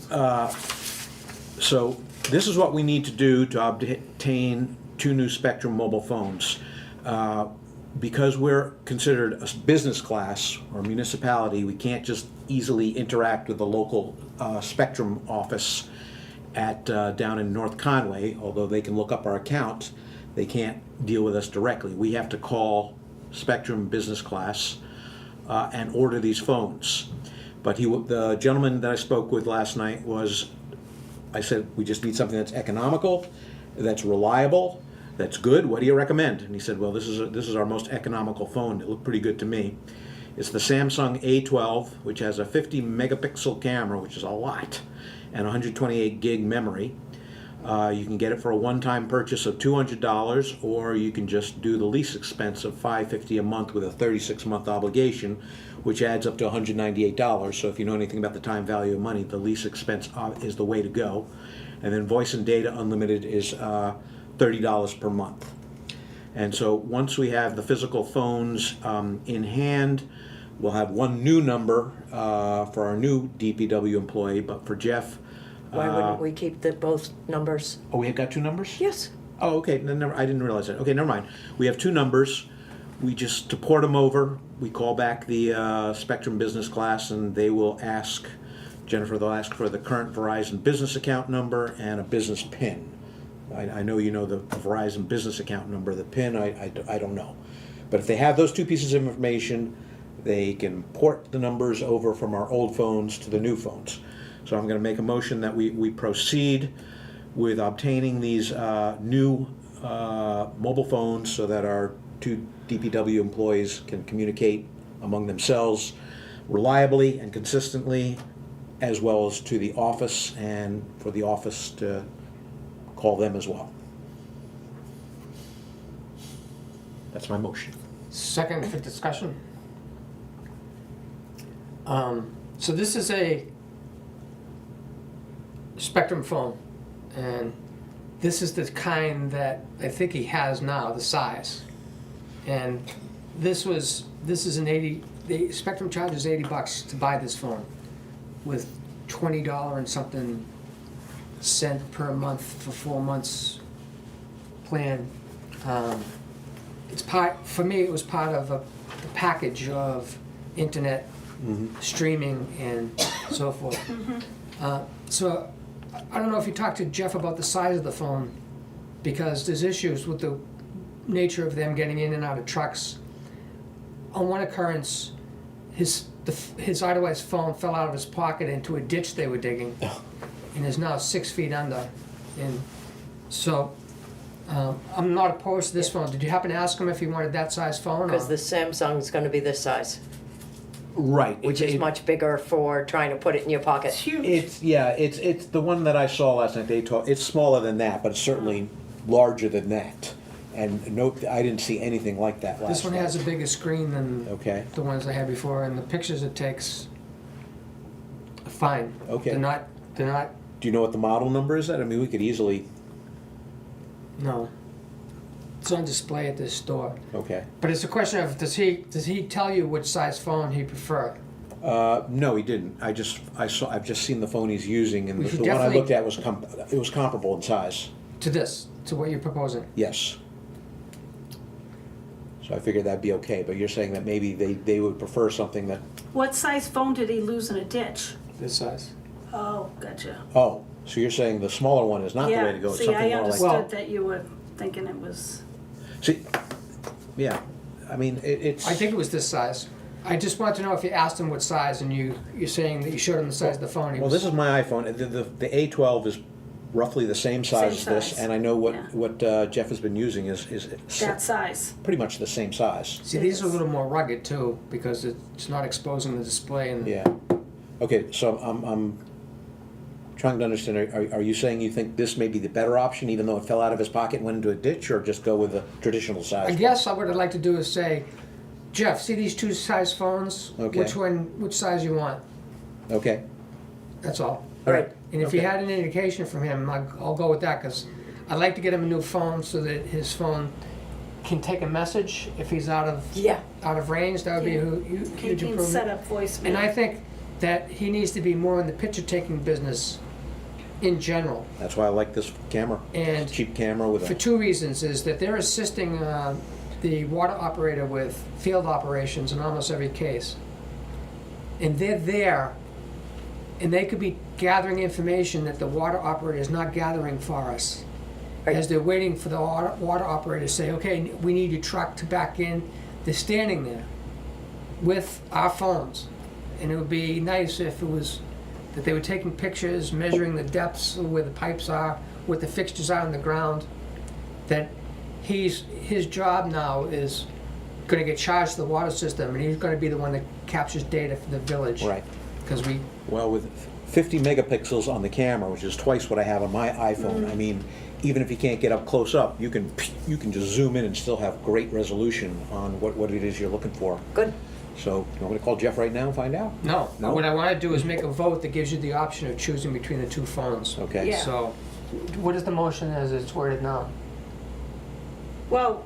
so this is what we need to do to obtain 2 new Spectrum mobile phones. Because we're considered a business class or municipality, we can't just easily interact with the local Spectrum office at down in North Conway, although they can look up our account. They can't deal with us directly. We have to call Spectrum Business Class and order these phones. But the gentleman that I spoke with last night I said, we just need something that's economical, that's reliable, that's good. What do you recommend? And he said, well, this is our most economical phone. It looked pretty good to me. It's the Samsung A12, which has a 50 megapixel camera, which is a lot, and 128 gig memory. You can get it for a one-time purchase of $200, or you can just do the lease expense of $550 a month with a 36-month obligation, which adds up to $198. So if you know anything about the time value of money, the lease expense is the way to go. And then voice and data unlimited is $30 per month. And so once we have the physical phones in hand, we'll have one new number for our new DPW employee, but for Jeff. Why wouldn't we keep both numbers? Oh, we have got 2 numbers? Yes. Oh, okay, I didn't realize that. Okay, never mind. We have 2 numbers. We just, to port them over, we call back the Spectrum Business Class, and they will ask, Jennifer, they'll ask for the current Verizon business account number and a business PIN. I know you know the Verizon business account number, the PIN, I don't know. But if they have those 2 pieces of information, they can port the numbers over from our old phones to the new phones. So I'm going to make a motion that we proceed with obtaining these new mobile phones so that our 2 DPW employees can communicate among themselves reliably and consistently, as well as to the office, and for the office to call them as well. That's my motion. Second for discussion. So this is a Spectrum phone, and this is the kind that I think he has now, the size. And this is an 80, the Spectrum charges $80 to buy this phone with $20 and something cent per month for 4 months plan. It's for me, it was part of the package of internet streaming and so forth. So I don't know if you talked to Jeff about the size of the phone, because there's issues with the nature of them getting in and out of trucks. On one occurrence, his Idlewild phone fell out of his pocket into a ditch they were digging, and is now 6 feet under. And so I'm not opposed to this phone. Did you happen to ask him if he wanted that size phone? Because the Samsung's gonna be this size, Right. which is much bigger for trying to put it in your It's pocket. huge. It's the one that I saw last night. It's smaller than that, but it's certainly larger than that. And no, I didn't see anything like that last night. This one has a bigger screen than Okay. the ones I had before, and the pictures it takes are fine. Okay. They're not, Do you know what the model number is? That I mean, we could easily. no. It's on display at this store. Okay. But it's a question of, does he tell you which size phone he preferred? No, he didn't. I've just seen the phone he's using, and We the should one I definitely- looked at was comparable in size. To this, to what you're proposing? Yes. So I figured that'd be okay, but you're saying that maybe they would prefer something that, What size phone did he lose in a ditch? This size. Oh, gotcha. oh, so you're saying the smaller one is not the way to go, it's See, something I more like. Well- understood that you were thinking it was, See, yeah, I mean, it's. I think it was this size. I just wanted to know if you asked him what size, and you're saying that you showed him the size of the phone. He Well, was- this is my iPhone, the A12 is roughly the same size as Same this, size, and I know yeah. what Jeff has been using is that size. pretty much the same size. See, these are a little more rugged too, because it's not exposing the display and. Yeah. Okay, so I'm trying to understand, are you saying you think this may be the better option, even though it fell out of his pocket and went into a ditch, or just go with the traditional size? I guess what I'd like to do is say, Jeff, see these two size phones? Okay. Which size you want? Okay, That's all. all right. And if you Okay. had an indication from him, I'll go with that, because I'd like to get him a new phone so that his phone can take a message if he's out of range. That would be a Can huge can improvement. set up voicemail. And I think that he needs to be more in the picture-taking business in general. That's why I like this camera. And It's a cheap camera with for a, two reasons, is that they're assisting the water operator with field operations in almost every case. And they're there, and they could be gathering information that the water operator is not gathering for us. As they're waiting for the water operator to say, okay, we need your truck to back in. They're standing there with our phones. And it would be nice if it was that they were taking pictures, measuring the depths of where the pipes are, what the fixtures are on the ground. That his job now is gonna get charged to the water system, and he's gonna be the one that captures data for the village. right. Because Well, with 50 megapixels on the camera, which is twice what I have on my iPhone, I mean, even if you can't get up close up, you can just zoom in and still have great resolution on what it is you're looking for. Good. So, you want me to call Jeff right now and find out? No. No? What I want to do is make a vote that gives you the option of choosing between the two phones. Okay. Yeah. So, what is the motion as it's worded now? Well,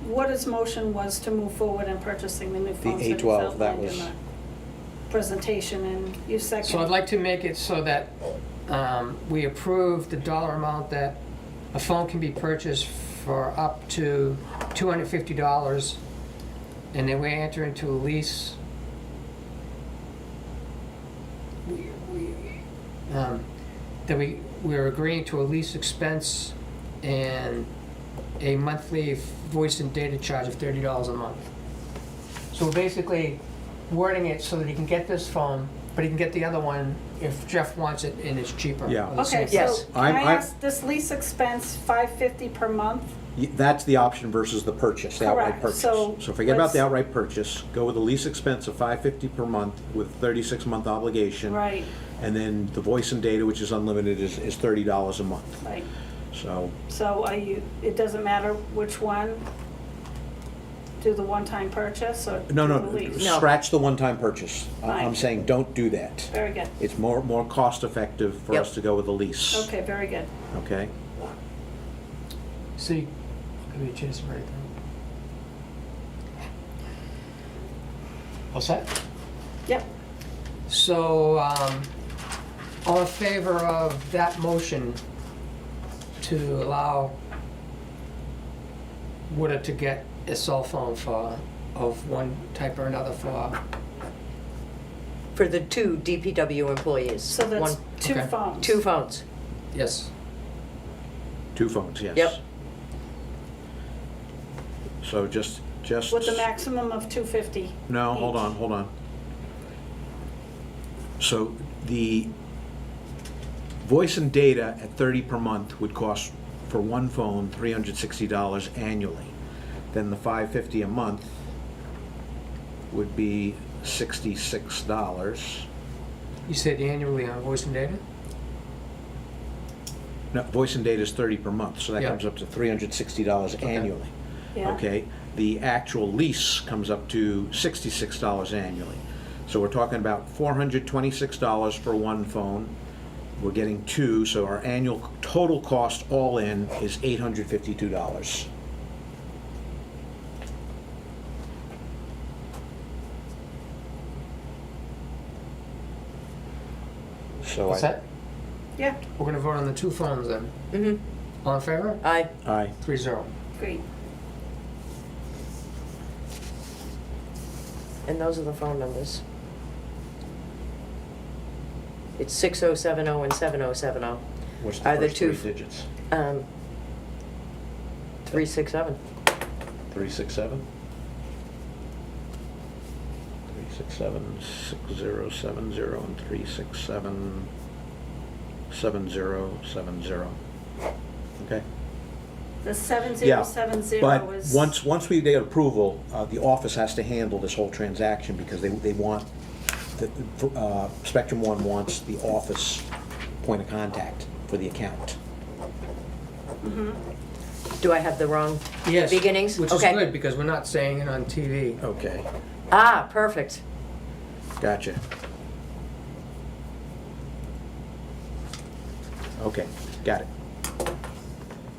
what his motion was to move forward in purchasing the new phones that he's A12, that outlined in was- the presentation, and you second. So I'd like to make it so that we approve the dollar amount that a phone can be purchased for up to $250, and then we enter into a lease. That we're agreeing to a lease expense and a monthly voice and data charge of $30 a month. So we're basically wording it so that he can get this phone, but he can get the other one if Jeff wants it and it's cheaper. Yeah. or the Okay, same Yes. so can I I'm- ask, this lease expense, $550 per month? That's the option versus the purchase, the outright Correct. purchase. So Forget about the let's- outright purchase, go with the lease expense of $550 per month with 36-month obligation. Right, And then the voice and data, which is unlimited, is $30 a month. right. So, So it doesn't matter which one? do the one-time purchase or No, do no, the lease? No. scratch the one-time purchase. I'm Fine. saying don't do that. Very good. It's more cost-effective for Yep. us to go with a lease. Okay, very good. Okay? See, give me a chance to write it down. All set? Yep. So, all in favor of that motion to allow Woodard to get a cell phone of one type or another For the 2 DPW employees. So that's One- two okay. phones. 2 phones. yes. 2 phones, yes. Yep. So just. With a maximum of $250. No, hold each. on. So the voice and data at 30 per month would cost for one phone $360 annually. Then the $550 a month would be $66. You said annually on voice and data? No, voice and data is 30 per month, so that Yeah. comes up to $360 Okay. annually. Yeah. Okay, the actual lease comes up to $66 annually. So we're talking about $426 for one phone. We're getting 2, so our annual total cost all in is $852. So What's that? Yeah, We're gonna vote on the 2 phones then. Mm-hmm. All in favor? Aye. Aye. 3-0. great. And those are the phone numbers. It's 6070 and 7070. What's the Are the first two 3 digits? 367. 367? 367 6070 and 367 7070. Okay. The Yeah, 7070 but was. once we get approval, the office has to handle this whole transaction because they want, Spectrum One wants the office point of contact for the account. Do I have the wrong Yes. beginnings? Which is Okay. good, because we're not saying it on TV. Okay, Ah, perfect. gotcha. Okay, got it.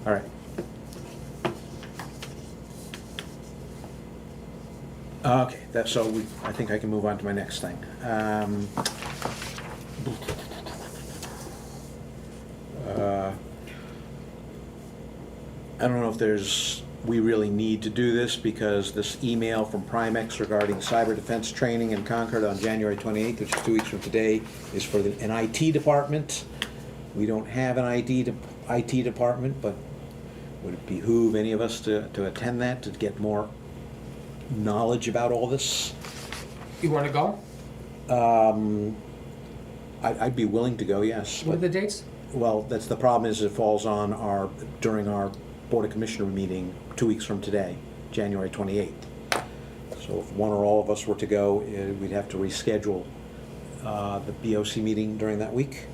All right. Okay, I think I can move on to my next thing. I don't know if we really need to do this because this email from Primex regarding cyber defense training in Concord on January 28th, which is 2 weeks from today, is for an IT department. We don't have an IT department, but would it behoove any of us to attend that, to get more knowledge about all this? You wanna go? I'd be willing to go, yes. What are But, the dates? well, that's the problem is it falls on during our Board of Commissioner meeting 2 weeks from today, January 28th. So if one or all of us were to go, we'd have to reschedule the BOC meeting during that week.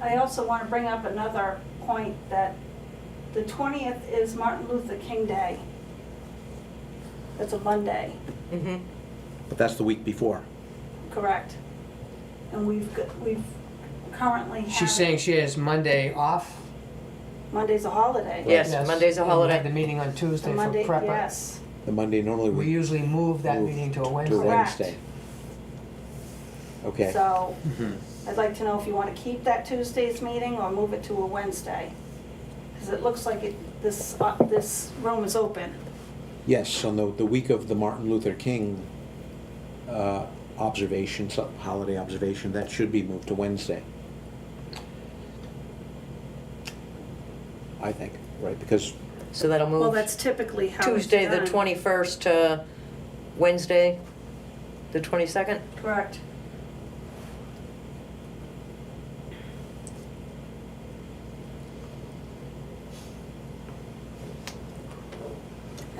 I also want to bring up another point that the 20th is Martin Luther King Day. It's a Monday, Mm-hmm. But that's the week before. correct? And we've currently have. She's saying she has Monday off. Monday's a holiday. Yes, Monday's a and we holiday. have the meeting on The Tuesday for Monday, prep. yes. The Monday, normally We usually move that meeting to a Wednesday. Wednesday. Okay. So Mhm. I'd like to know if you want to keep that Tuesday's meeting or move it to a Wednesday. Because it looks like this room is open. Yes, on the week of the Martin Luther King holiday observation, that should be moved to Wednesday. I think, right, because, So that'll Well, move that's typically how it's Tuesday, the done. 21st to Wednesday, the 22nd? Correct.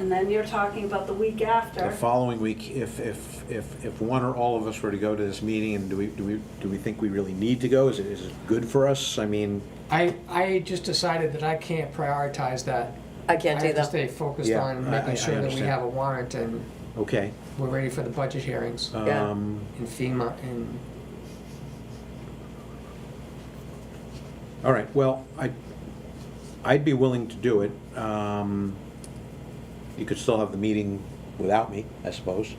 And then you're talking about the week The after. following week, if one or all of us were to go to this meeting, and do we think we really need to go? Is it good for us? I mean, I just decided that I can't prioritize that. I can't I do have to that. stay focused Yeah, on I making sure that we understand. have a warrant and okay. we're ready for the budget hearings Yeah. in FEMA and All right, well, I'd be willing to do it. You could still have the meeting without me, I suppose.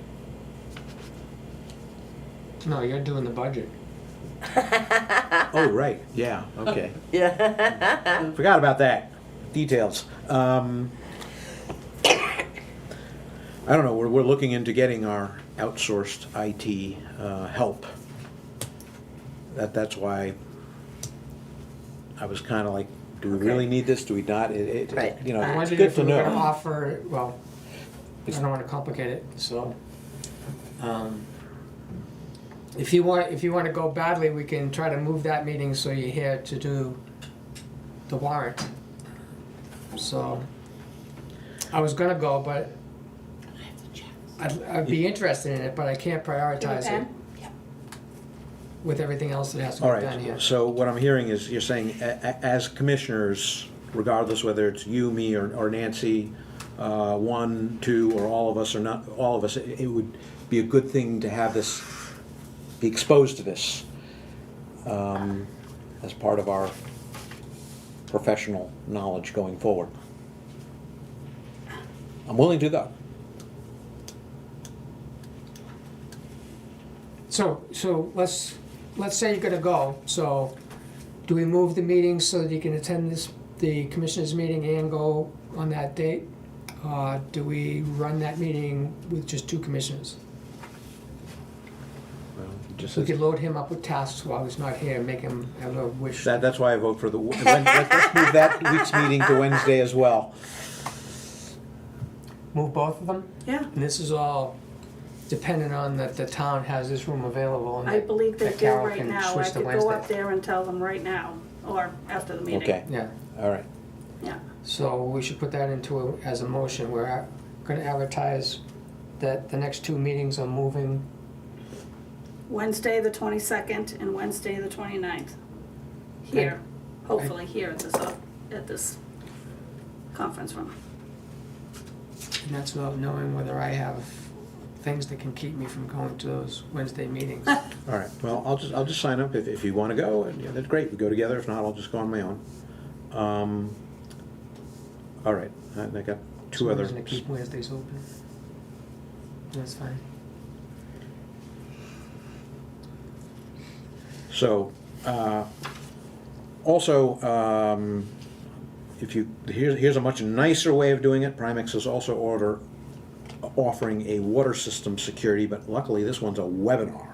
no, you're doing the budget. Oh, right, yeah, okay. Yeah. Forgot about that. Details. I don't know, we're looking into getting our outsourced IT help. That's why I was kind of like, do we really need this, do we not? Right. You know, I it's wondered good if to we were gonna know. offer, well, I don't wanna complicate it, so. If you want to go badly, we can try to move that meeting so you're here to do the warrant. So, I was gonna go, but I'd be interested in it, but I can't prioritize it pen? with everything else that has to All get done here. right, so what I'm hearing is you're saying as commissioners, regardless whether it's you, me, or Nancy, one, two, or all of us, or not all of us, it would be a good thing to have this, be exposed to this as part of our professional knowledge going forward. I'm willing to go. So let's say you're gonna go, so do we move the meeting so that you can attend the commissioners' meeting and go on that date? Do we run that meeting with just two commissioners? Well, just We as- could load him up with tasks while he's not here, make him have a wish. That's why I vote for let's move that week's meeting to Wednesday as well. Move both of them? Yeah, And this is all dependent on that the town has this room available and I that believe they that do Carol right can now. I switch to could go up Wednesday. there and tell them right now, or after the meeting. Okay, Yeah, all right. Yeah, so we should put that as a motion. We're gonna advertise that the next two meetings are moving. Wednesday, the 22nd, and Wednesday, the 29th. Here, hopefully here at this conference room. And that's without knowing whether I have things that can keep me from going to those Wednesday meetings. All right, well, I'll just sign up if you want to go, and yeah, that's great, we go together, if not, I'll just go on my own. All right, I got two other. Gonna keep Wednesdays open. That's fine. So, also, here's a much nicer way of doing it. Primex is also offering a water system security, but luckily this one's a webinar,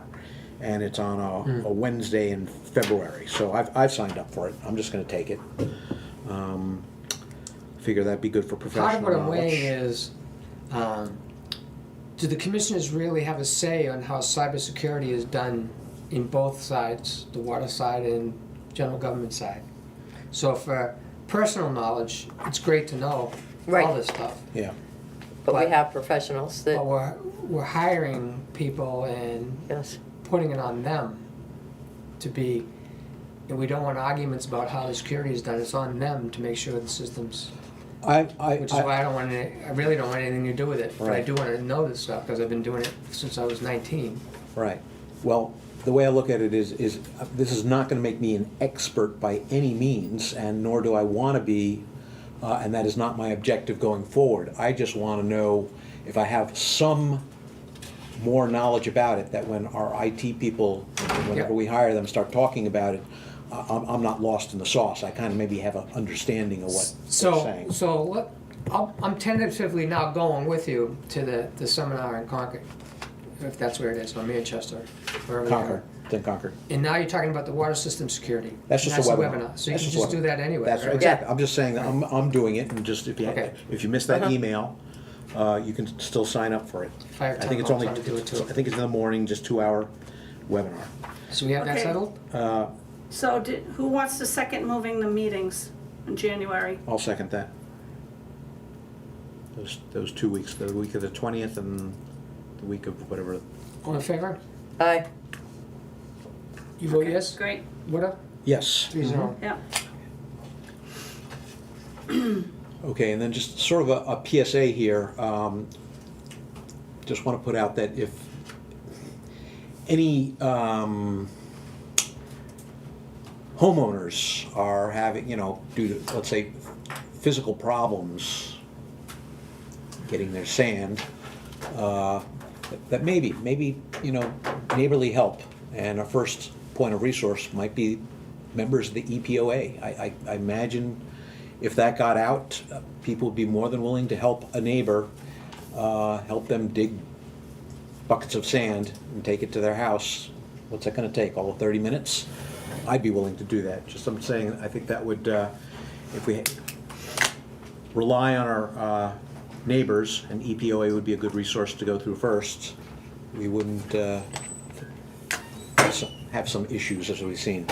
and it's on a Wednesday in February. So I've signed up for it. I'm just going to take it. Figure that'd be good for professional Part of what I'm knowledge. weighing is, do the commissioners really have a say on how cybersecurity is done in both sides, the water side and general government side? So for personal knowledge, it's great to know all Right. this stuff. Yeah. But we have professionals that, But we're hiring people and yes. putting it on them to be, and we don't want arguments about how the security is done. It's on them to make sure the system's, which is why I really don't want anything to do with it. But I Right. do want to know this stuff because I've been doing it since I was 19. Right. Well, the way I look at it is this is not going to make me an expert by any means, and nor do I want to be, and that is not my objective going forward. I just want to know if I have some more knowledge about it, that when our IT people, whenever Yep. we hire them, start talking about it, I'm not lost in the sauce. I kind of maybe have an understanding of what they're saying. I'm tentatively now going with you to the seminar in Concord, if that's where it is, or Manchester, wherever they are. Concord, then Concord. And now you're talking about the water system security. That's And just a webinar. So you That's can just just a do that anyway, That's right? exactly. I'm just saying that I'm doing it, and just Okay. if you missed that email, you can still sign up for it. If I have time, think it's I'll only. try to do it too. I think it's in the morning, just 2-hour webinar. So we have that Okay. settled? So who wants to second moving the meetings in January? I'll second that. those 2 weeks, the week of the 20th and the week of whatever. All in favor? Aye. You vote Okay, yes? Great, What? Yes. 3-0. yeah. Okay, and then just sort of a PSA here. Just want to put out that if any homeowners are having, due to, let's say, physical problems getting their sand, that maybe, neighborly help and a first point of resource might be members of the EPOA. I imagine if that got out, people would be more than willing to help a neighbor, help them dig buckets of sand and take it to their house. What's that gonna take, all of 30 minutes? I'd be willing to do that. Just I'm saying, I think that would, if we rely on our neighbors, and EPOA would be a good resource to go through first, we wouldn't have some issues as we've seen.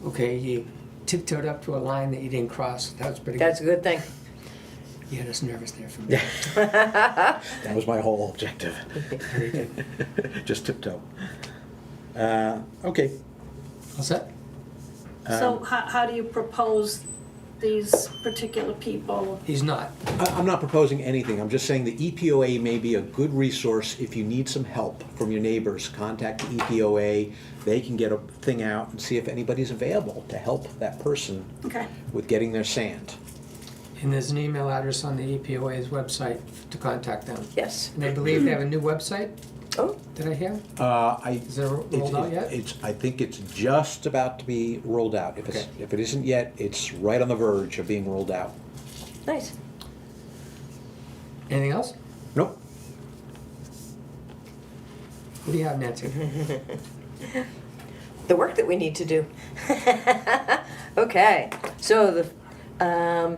Okay, you tiptoed up to a line that you didn't cross. That was pretty good. That's a good thing. You had us nervous there for a minute. That was my whole objective. Very good. Just tiptoe. Okay. All set? So how do you propose these particular people? He's not. I'm not proposing anything. I'm just saying the EPOA may be a good resource if you need some help from your neighbors. Contact the EPOA. They can get a thing out and see if anybody's available to help that person Okay, with getting their sand. And there's an email address on the EPOA's website to contact them. Yes. And I believe they have a new website, Oh, did I hear? Is it rolled out yet? I think it's just about to be rolled out. Okay. If it isn't yet, it's right on the verge of being rolled out. nice. Anything else? Nope. What do you have, Nancy? The work that we need to do. Okay, so I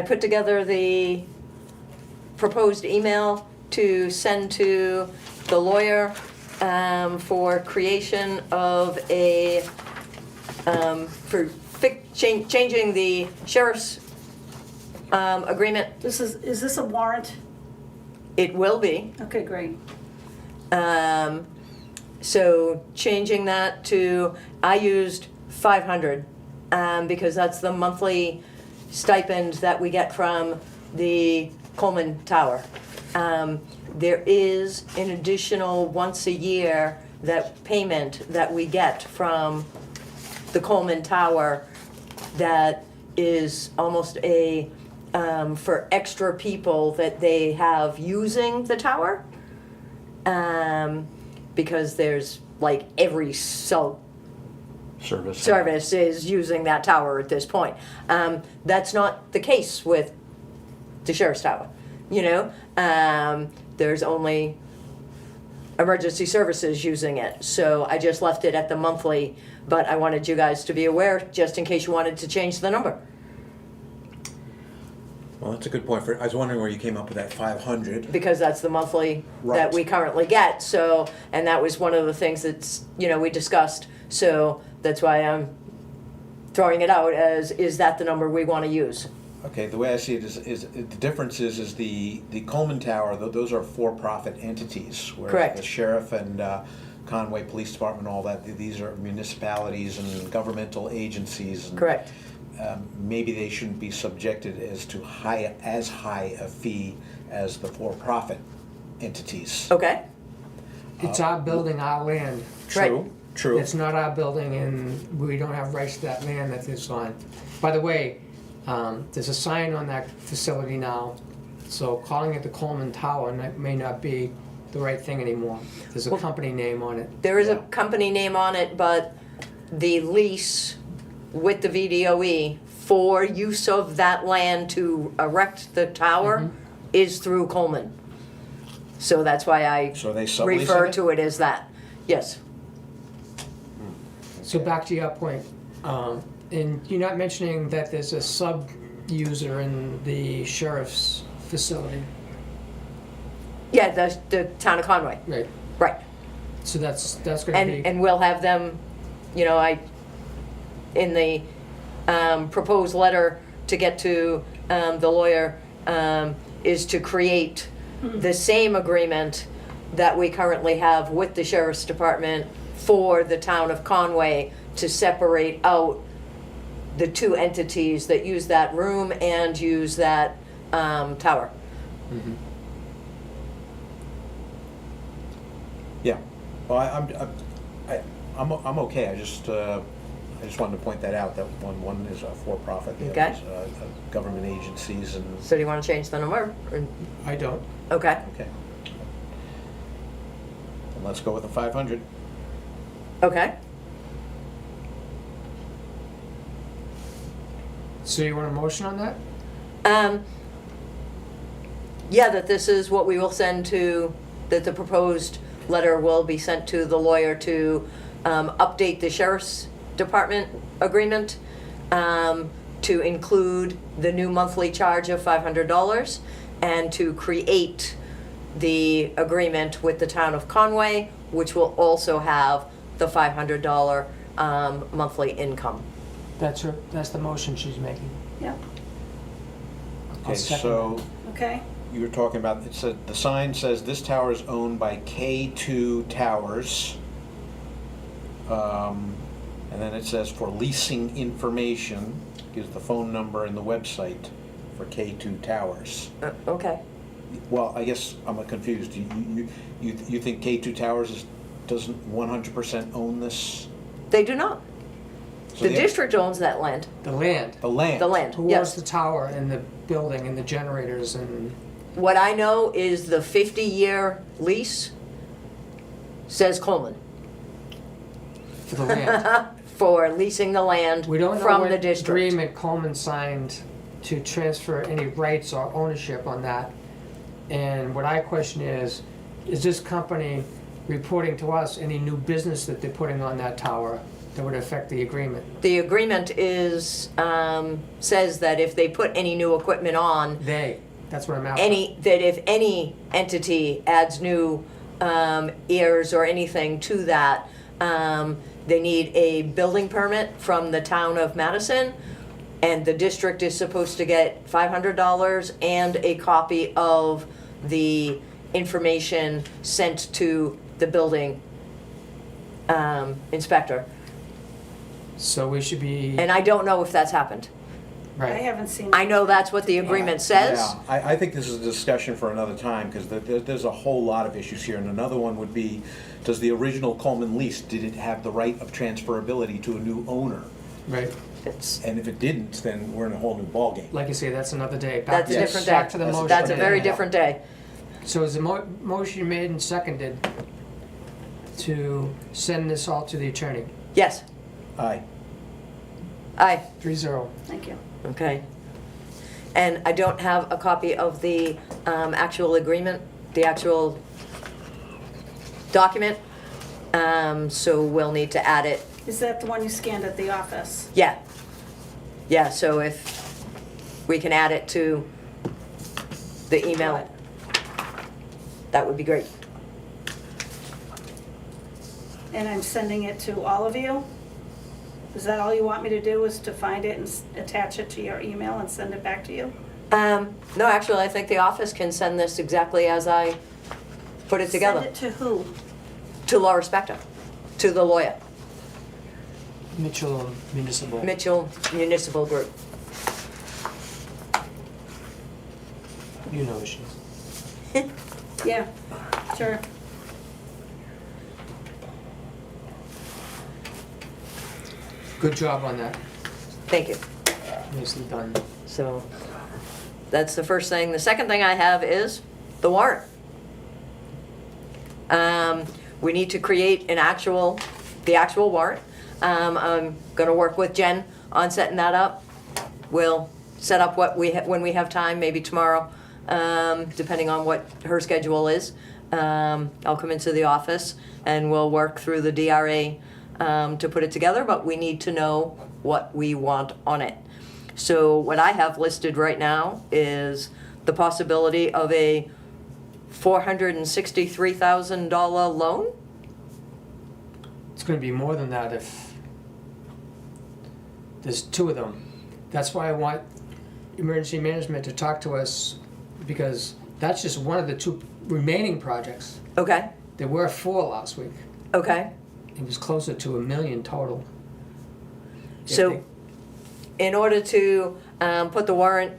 put together the proposed email to send to the lawyer for creation of changing the sheriff's agreement. is this a warrant? It will be. Okay, great. So changing that to, I used 500 because that's the monthly stipend that we get from the Coleman Tower. There is an additional once a year payment that we get from the Coleman Tower that is almost for extra people that they have using the tower. Because there's like every cell service is using that tower at this point. That's not the case with the sheriff's tower, There's only emergency services using it. So I just left it at the monthly, but I wanted you guys to be aware, just in case you wanted to change the number. Well, that's a good point. I was wondering where you came up with that 500. Because that's the monthly that Right. we currently get, so, and that was one of the things that's, we discussed, so that's why I'm throwing it out as, is that the number we wanna use? Okay, the way I see it is the difference is the Coleman Tower, those are for-profit entities. Whereas Correct. the sheriff and Conway Police Department, all that, these are municipalities and governmental agencies. And, Correct. maybe they shouldn't be subjected as high a fee as the for-profit entities. Okay, It's our building, our land. True, true. It's not our building and we don't have rights to that land that it's on. By the way, there's a sign on that facility now, so calling it the Coleman Tower may not be the right thing anymore. There's a Well, company name on it. there is a Yeah. company name on it, but the lease with the VDOE for use of that land to erect the tower is through Coleman. So that's why I So are they subleasing refer it? to it as that, yes. So back to your point, and you're not mentioning that there's a sub-user in the sheriff's facility, Yeah, the town of Conway, right? right. So that's gonna be, And we'll have them, in the proposed letter to get to the lawyer is to create the same agreement that we currently have with the sheriff's department for the town of Conway to separate out the two entities that use that room and use that tower. Yeah, well, I'm okay, I just wanted to point that out, that one is a for-profit, the Okay. other is government agencies and, So do you want to change the number? Or- I don't. Okay, okay. And let's go with the 500. okay. So you want a motion on that? Yeah, that this is what we will send to, that the proposed letter will be sent to the lawyer to update the sheriff's department agreement to include the new monthly charge of $500 and to create the agreement with the town of Conway, which will also have the $500 monthly income. That's the motion she's making. Yep, I'll Okay, second so okay. you were talking about, it said, the sign says this tower is owned by K2 Towers. And then it says for leasing information, gives the phone number and the website for K2 Towers. Okay. Well, I guess I'm confused. You think K2 Towers doesn't 100% own this? They do not. So The they- district owns that land. The land. The land. The land, Who owns yes. the tower and the building and the generators and, What I know is the 50-year lease says Coleman for the land. for leasing the land We don't know from what the district. agreement Coleman signed to transfer any rights or ownership on that. And what I question is this company reporting to us any new business that they're putting on that tower that would affect the agreement? The agreement is, says that if they put any new equipment on, That's what I'm after. that if any entity adds new ears or anything to that, they need a building permit from the town of Madison, and the district is supposed to get $500 and a copy of the information sent to the building inspector. So we should be, And I don't know if that's happened. I right. haven't seen. I know that's what the agreement says. Yeah, I think this is a discussion for another time, because there's a whole lot of issues here, and another one would be, does the original Coleman lease, did it have the right of transferability to a new owner? Right. It's, And if it didn't, then we're in a whole new ballgame. Like you say, that's another day. Back that's a to- different Back day. to the That's a motion. That's a different very day. different day. So is the motion made and seconded to send this all to the attorney? Yes, Aye. aye, 3-0. Thank you. okay. And I don't have a copy of the actual agreement, the actual document, so we'll need to add it. Is that the one you scanned at the office? Yeah. Yeah, so if we can add it to the email, that would be great. And I'm sending it to all of you? Is that all you want me to do, is to find it and attach it to your email and send it back to you? No, actually, I think the office can send this exactly as I put it together. Send it to who? To Laura Spector, to the lawyer, Mitchell Municipal. Mitchell Municipal Group. You know who she is. Yeah, sure. Good job on that. Thank you. Nicely done. So that's the first thing. The second thing I have is the warrant. We need to create the actual warrant. I'm gonna work with Jen on setting that up. We'll set up what when we have time, maybe tomorrow, depending on what her schedule is. I'll come into the office and we'll work through the DRA to put it together, but we need to know what we want on it. So what I have listed right now is the possibility of a $463,000 loan. It's gonna be more than that if there's two of them. That's why I want emergency management to talk to us, because that's just one of the 2 remaining projects. Okay, There were 4 last week. okay. It was closer to 1 million total. So, in order to put the warrant,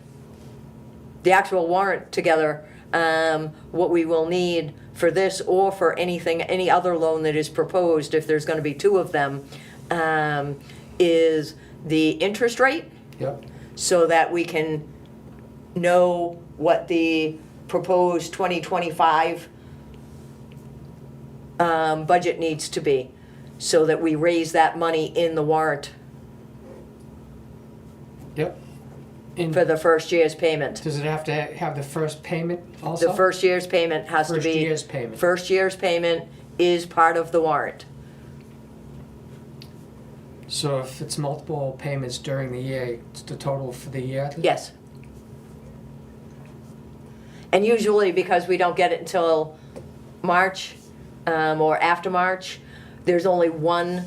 the actual warrant together, what we will need for this or for anything, any other loan that is proposed, if there's gonna be 2 of them, is the interest rate, Yep, so that we can know what the proposed 2025 budget needs to be, so that we raise that money in the warrant yep. And for the first year's payment. does it have to have the first payment also? The first year's payment has to First be. year's payment. First year's payment is part of the warrant. So if it's multiple payments during the year, it's the total for the year? Yes. And usually, because we don't get it until March, or after March, there's only one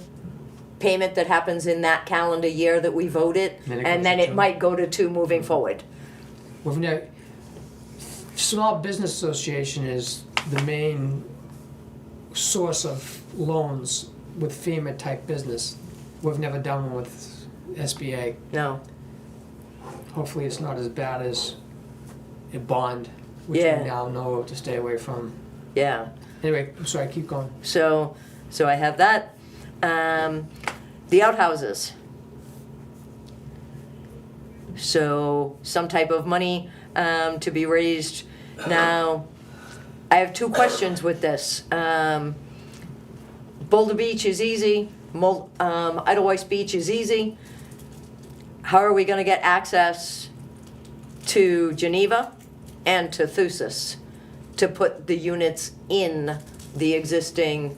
payment that happens in that calendar year that we voted, Then it and goes then to it 2. might go to 2 moving forward. We've never, Small Business Association is the main source of loans with FEMA type business. We've never done one with SBA. No, Hopefully it's not as bad as a bond, which Yeah. we now know to stay away from. yeah. Anyway, I'm sorry, keep going. So I have that. The outhouses. So some type of money to be raised. Now, I have 2 questions with this. Boulder Beach is easy. Edelweiss Beach is easy. How are we gonna get access to Geneva and to Thusis to put the units in the existing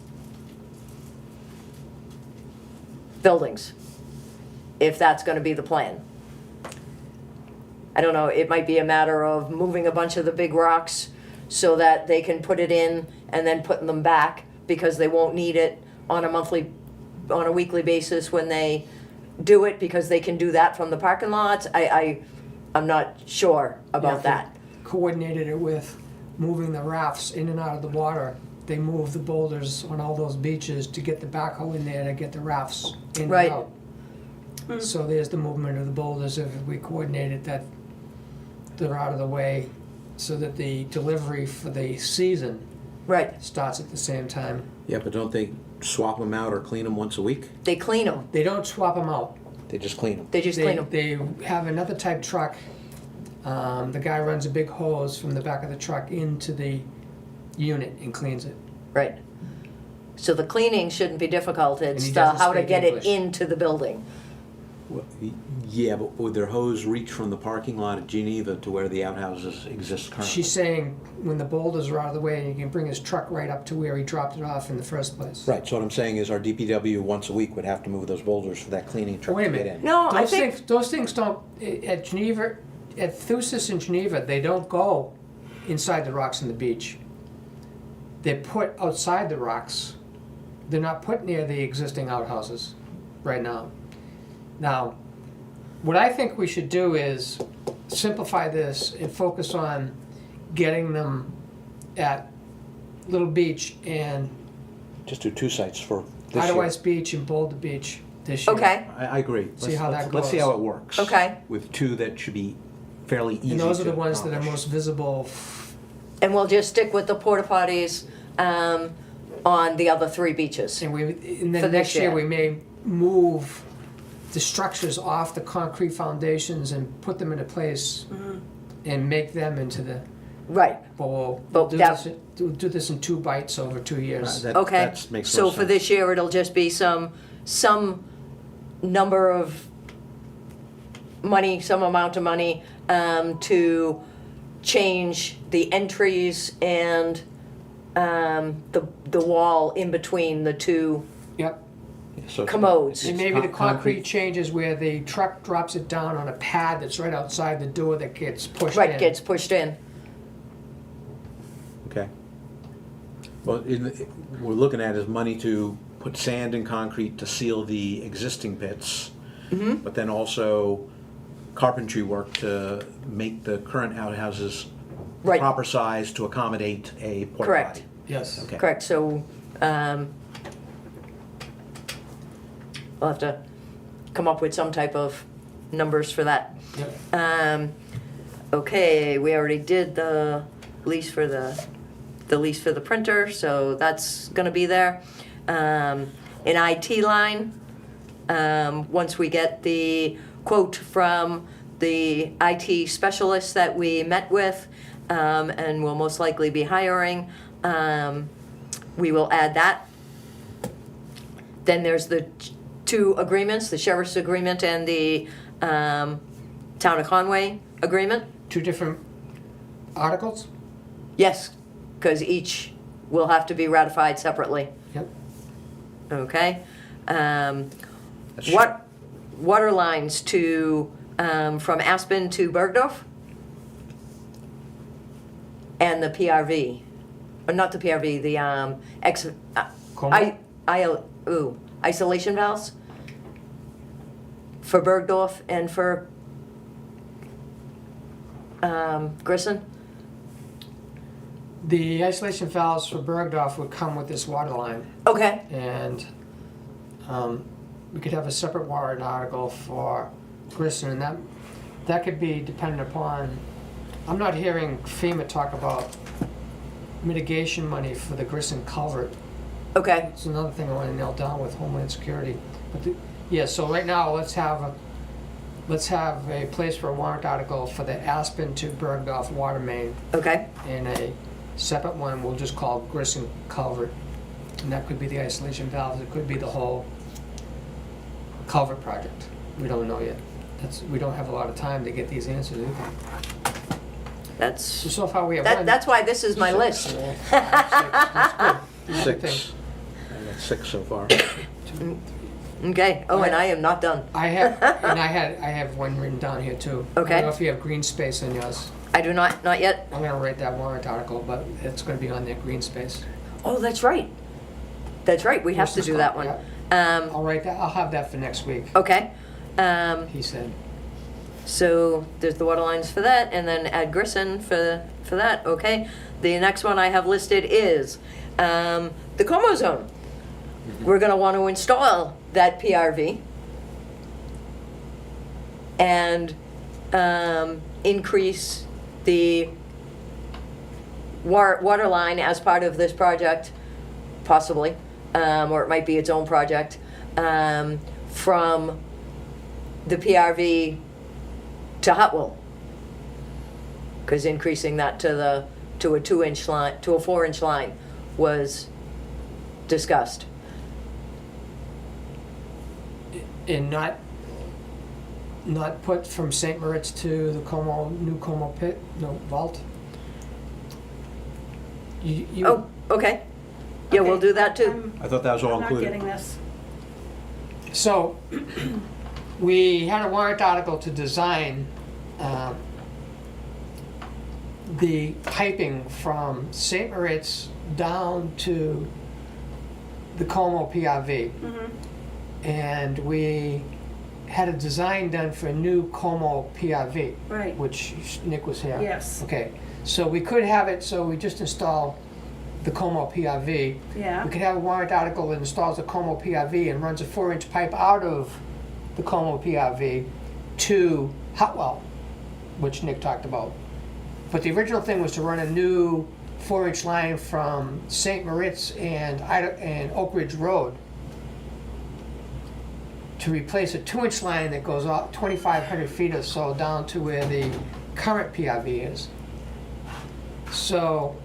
buildings, if that's gonna be the plan? I don't know, it might be a matter of moving a bunch of the big rocks so that they can put it in and then putting them back, because they won't need it on a weekly basis when they do it, because they can do that from the parking lots. I'm not sure about Yeah, that. Coordinated it with moving the rafts in and out of the water. They move the boulders on all those beaches to get the backhoe in there to get the rafts in and Right. out. So there's the movement of the boulders. If we coordinated that, they're out of the way, so that the delivery for the season Right, starts at the same time. Yeah, but don't they swap them out or clean them once a week? they clean them, They don't swap them out. They just clean them. they just clean them. They have another type truck. The guy runs a big hose from the back of the truck into the unit and cleans it. Right. So the cleaning shouldn't be difficult, And it's he the doesn't how to speak get English. it into the building. Well, yeah, but would their hose reach from the parking lot at Geneva to where the outhouses exist currently? She's saying when the boulders are out of the way, he can bring his truck right up to where he dropped it off in the first place. Right, so what I'm saying is our DPW once a week would have to move those boulders for that cleaning truck Wait a to get minute. in. No, I think, Those things don't, at Geneva, at Thusis and Geneva, they don't go inside the rocks on the beach. They're put outside the rocks. They're not put near the existing outhouses right now. Now, what I think we should do is simplify this and focus on getting them at Little Beach and Just do 2 sites for this year. Edelweiss Beach and Boulder Beach this year. okay, I agree. See how that Let's see goes. how it works. Okay. With 2 that should be fairly easy And those are to the ones that are accomplish. most visible. and we'll just stick with the porta potties, on the other 3 beaches. And For then this next year, year. we may move the structures off the concrete foundations and put them into place and make them into the, Right, but we'll But do that- we'll do this in 2 bites over 2 years. That okay. makes more So for sense. this year, it'll just be some number of money, some amount of money, to change the entries and, the wall in between the 2 Yep. So it's- commodes. And maybe the Con- concrete changes where the truck drops it down on a pad that's right outside the door that gets pushed in. Right, gets pushed in. Okay. Well, we're looking at is money to put sand and concrete to seal the existing pits, but then also carpentry work to make the current outhouses the Right. proper size to accommodate a porta Correct. potty. Yes. Okay. Correct, so, we'll have to come up with some type of numbers for that. Yep. Okay, we already did the lease for the lease for the printer, so that's gonna be there. An IT line, once we get the quote from the IT specialist that we met with, and will most likely be hiring, we will add that. Then there's the two agreements, the sheriff's agreement and the Town of Conway agreement. 2 different articles? Yes, because each will have to be ratified separately, Yep. okay? That's What, water lines to, from Aspen to Bergdorf? And the PRV, or not the PRV, the, Como? isolation valves? For Bergdorf and for, Grissom? The isolation valves for Bergdorf would come with this water line, Okay, and we could have a separate warrant article for Grissom, and that could be dependent upon, I'm not hearing FEMA talk about mitigation money for the Grissom culvert. okay, It's another thing I want to nail down with Homeland Security. But yeah, so right now, let's have a place for a warrant article for the Aspen to Bergdorf water main, okay, and a separate one we'll just call Grissom culvert. And that could be the isolation valves, it could be the whole culvert project. We don't know yet. We don't have a lot of time to get these answers either. that's, So far we have one. that's why this is my list. Four, five, six. That's good. These are Six. I got 6 so far. Okay, oh, and I am not done. I have one written down here too. I Okay. don't know if you have green space in yours. I do not yet. I'm gonna write that warrant article, but it's gonna be on there, green space. Oh, that's right. That's right, we have to do that one. I'll write that, I'll have that for next week, Okay, he said. so there's the water lines for that, and then add Grissom for that, okay? The next one I have listed is, the Como zone. We're gonna wanna install that PRV and, increase the water line as part of this project, possibly, or it might be its own project, from the PRV to Hutwell. Because increasing that to a 2-inch line, to a 4-inch line was discussed. And not put from St. Moritz to the new Como pit, no, vault? You. Oh, okay. Yeah, we'll Okay, do that too. I thought that was all I'm not included. getting this. So, we had a warrant article to design the piping from St. Moritz down to the Como PRV. And we had a design done for a new Como PRV. Right. Which Nick was here. Yes. Okay, so we could have it, so we just install the Como PRV. Yeah. We could have a warrant article that installs the Como PRV and runs a 4-inch pipe out of the Como PRV to Hutwell, which Nick talked about. But the original thing was to run a new 4-inch line from St. Moritz and Oak Ridge Road to replace a 2-inch line that goes out 2,500 feet or so down to where the current PRV is. So,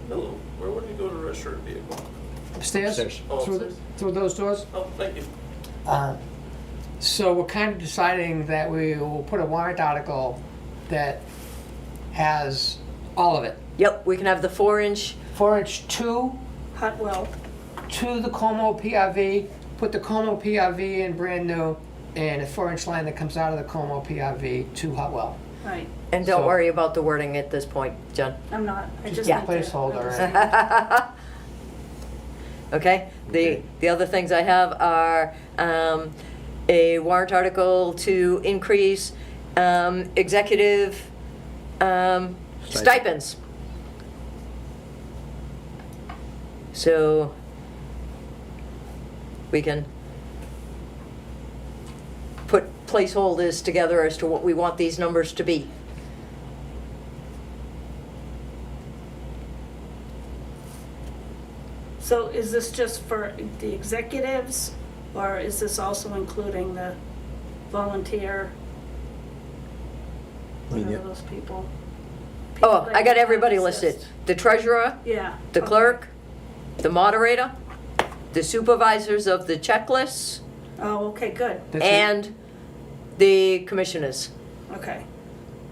Hello, where would we go to register a vehicle? upstairs, Upstairs. Oh, through, upstairs. through those doors. Oh, thank you. So we're kind of deciding that we will put a warrant article that has all of it. Yep, we can have the 4-inch, 4-inch to Hutwell, the Como PRV, put the Como PRV in brand new, and a 4-inch line that comes out of the Como PRV to Hutwell. right. and don't So- worry about the wording at this point, Jen. I'm not, I just Yeah. need to Placeholder, understand. Okay, the other things I have are, a warrant article to increase executive stipends. So we can put placeholders together as to what we want these numbers to be. So is this just for the executives, or is this also including the volunteer? What are those people? Oh, People I got that everybody assist. listed. The treasurer, Yeah. the okay. clerk, the moderator, the supervisors of the checklists, Oh, okay, good, That's it. and the commissioners. okay.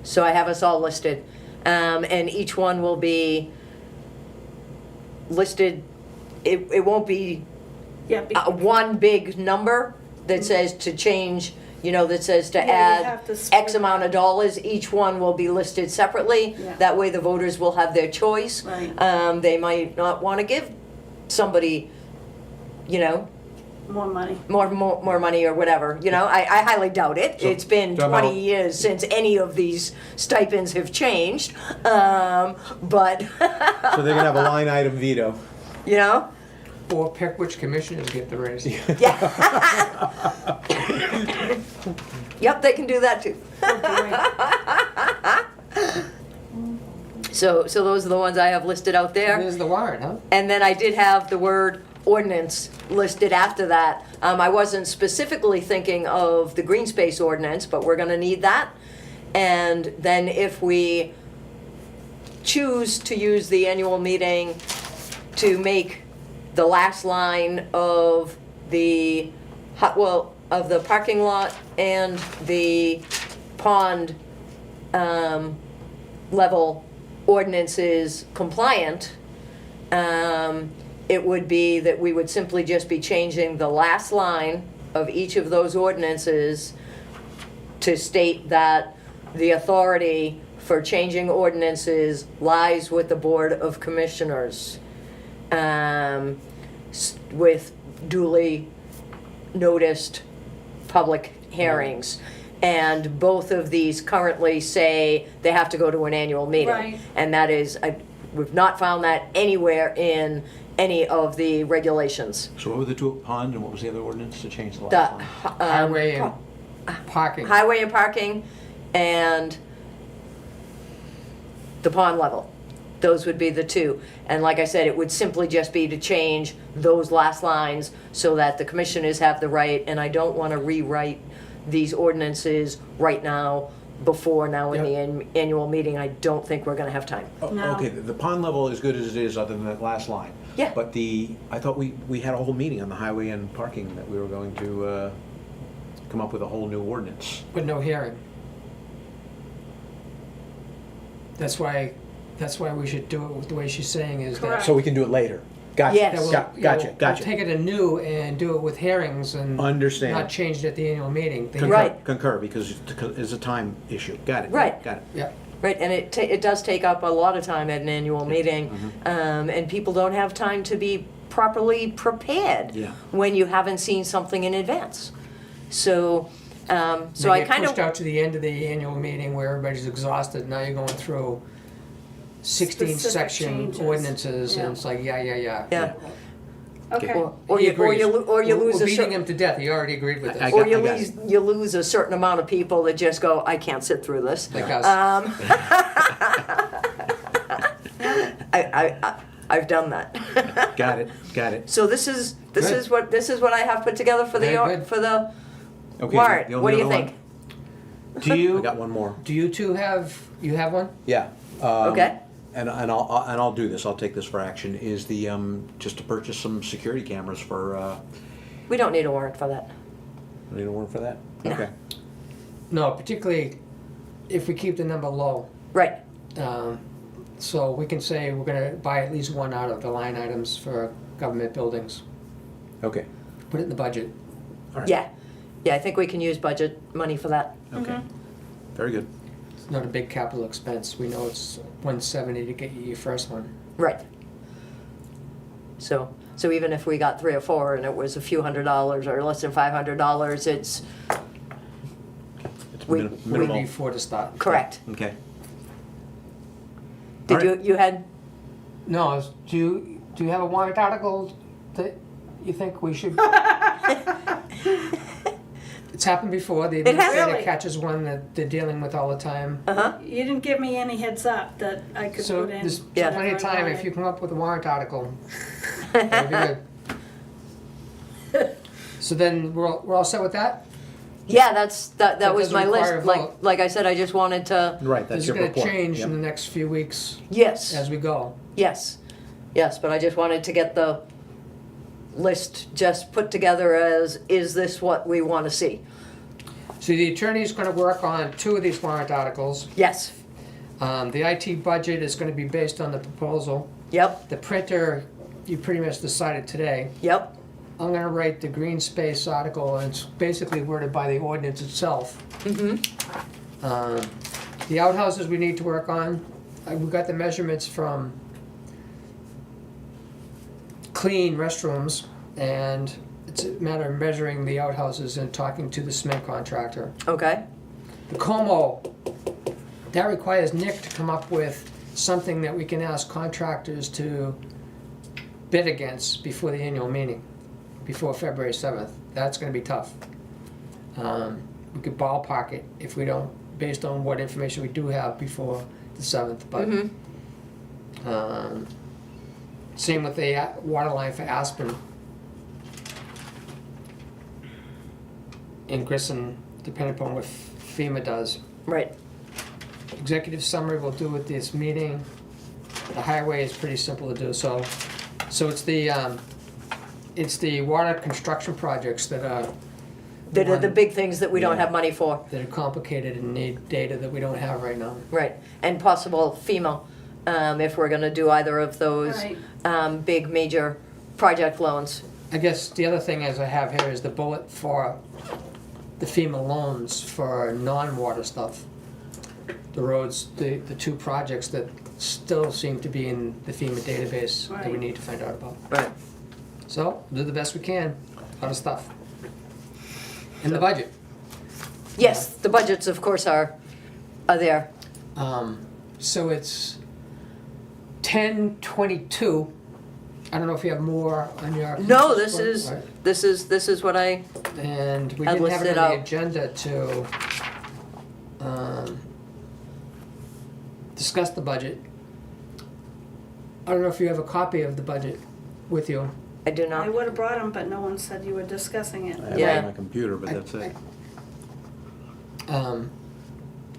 So I have us all listed. And each one will be listed, it won't be Yeah. one big number that says to change, that says to Yeah, you add have to split X amount of dollars. Each one will be listed separately. Yeah. That way the voters will have their choice. Right. They might not want to give somebody, More money. more money or whatever, I highly doubt it. So, It's been time 20 out. years since any of these stipends have changed, but, So they're gonna have a line item veto. Or pick which commissioners get the raise. Yeah. Yep, they can do that too. So those are the ones I have listed out there. There's the warrant, huh? And then I did have the word ordinance listed after that. I wasn't specifically thinking of the green space ordinance, but we're gonna need that. And then if we choose to use the annual meeting to make the last line of the, of the parking lot and the pond level ordinances compliant, it would be that we would simply just be changing the last line of each of those ordinances to state that the authority for changing ordinances lies with the Board of Commissioners, with duly noticed public hearings. And both of these currently say they have to go to an annual meeting. Right. And that is, we've not found that anywhere in any of the regulations. So what were the two, pond, and what was the other ordinance to change the The last line? Highway and parking. highway and parking and the pond level. Those would be the two. And like I said, it would simply just be to change those last lines so that the commissioners have the right, and I don't want to rewrite these ordinances right now before now in the annual meeting. I don't think we're going to have time. Oh, No. Okay, the pond level is good as it is, other than that last line. Yeah. But I thought we had a whole meeting on the highway and parking, that we were going to come up with a whole new ordinance. But no hearing. That's why we should do it the way she's saying is that. Correct. So we can do it later. Gotcha. Yes. that we'll- Gotcha, we'll gotcha. take it anew and do it with hearings and Understand. not change it at the annual meeting. They- Right. Concur, because it's a time issue. Got it. Right. Got it. Yeah. Right, and it does take up a lot of time at an annual meeting, and people don't have time to be properly prepared Yeah. when you haven't seen something in advance. So I They get kind pushed of, out to the end of the annual meeting where everybody's exhausted. Now you're going through 16 Specific section changes. ordinances, Yeah. and it's like, yeah. yeah, Okay. or He you agrees. lose We're a beating certain, him to death. He already agreed with I us. or got it. you lose a certain amount of people that just go, I can't sit through this. Like us. I've done that. Got it. Got it. So this is Good. what I have put together for Very good. the Okay. warrant. the only What do you other think? one- Do you I got one more. do you two have one? Yeah. Okay. And I'll do this. I'll take this for action. Is the just to purchase some security cameras for. We don't need a warrant for that. Need a warrant for that? Okay. No, particularly if we keep the number low. Right. So we can say we're gonna buy at least one out of the line items for government buildings. Okay. Put it in the budget. All right. Yeah. Yeah, I think we can use budget money for that. Okay. Very good. It's not a big capital expense. We know it's $170 to get you your first one. Right. So even if we got 3 or 4 and it was a few $100s or less than $500, it's We- Min- we- Way Minimal. before the start. Correct. Okay. Did All right. you had, No, do you have a warrant article that you think we should? It's happened before, the It has. administrator Really? catches one that they're dealing with all the time. uh-huh, You didn't give me any heads up that I could So put in. there's Yeah. plenty of whatever I time if wanted. you come up with a warrant article. That'd be good. So then, we're all set with that? yeah, that That was doesn't my list. require a Like, vote. like I said, I just wanted to, Right, This that's is your gonna report. change Yep. in the next few weeks yes, as we go. yes, but I just wanted to get the list just put together as, is this what we want to see? So the attorney's gonna work on 2 of these warrant articles. Yes, The IT budget is gonna be based on the proposal. yep, The printer, you pretty much decided today. yep, I'm gonna write the green space article, and it's basically worded by the ordinance itself. The outhouses we need to work on, we got the measurements from Clean Restrooms, and it's a matter of measuring the outhouses and talking to the cement contractor. okay, The Como, that requires Nick to come up with something that we can ask contractors to bid against before the annual meeting, before February 7th. That's gonna be tough. We could ballpark it if we don't, based on what information we do have before the 7th, but. Same with the water line for Aspen. And Grissom, depending upon what FEMA does. right, Executive summary we'll do with this meeting. The highway is pretty simple to do, so it's the water construction projects that are. that are the one big things that we don't Yeah. have money for, That are complicated and need data that we don't have right now. right, and possible FEMA, if we're gonna do either of those, Right. big major project loans. I guess the other thing as I have here is the bullet for the FEMA loans for non-water stuff. The roads, the 2 projects that still seem to be in the FEMA database that we Right. need to find out about. Right. So, do the best we can, a lot of stuff. And the budget. Yes, the budgets, of course, are there. So it's 10/22. I don't know if you have more on your. No, this Right. is what I, And we I'd didn't have list it it on the out. agenda to discuss the budget. I don't know if you have a copy of the budget with you. I do I not. would've brought them, but no one said you were discussing it. I have it Yeah. on my computer, but that's it.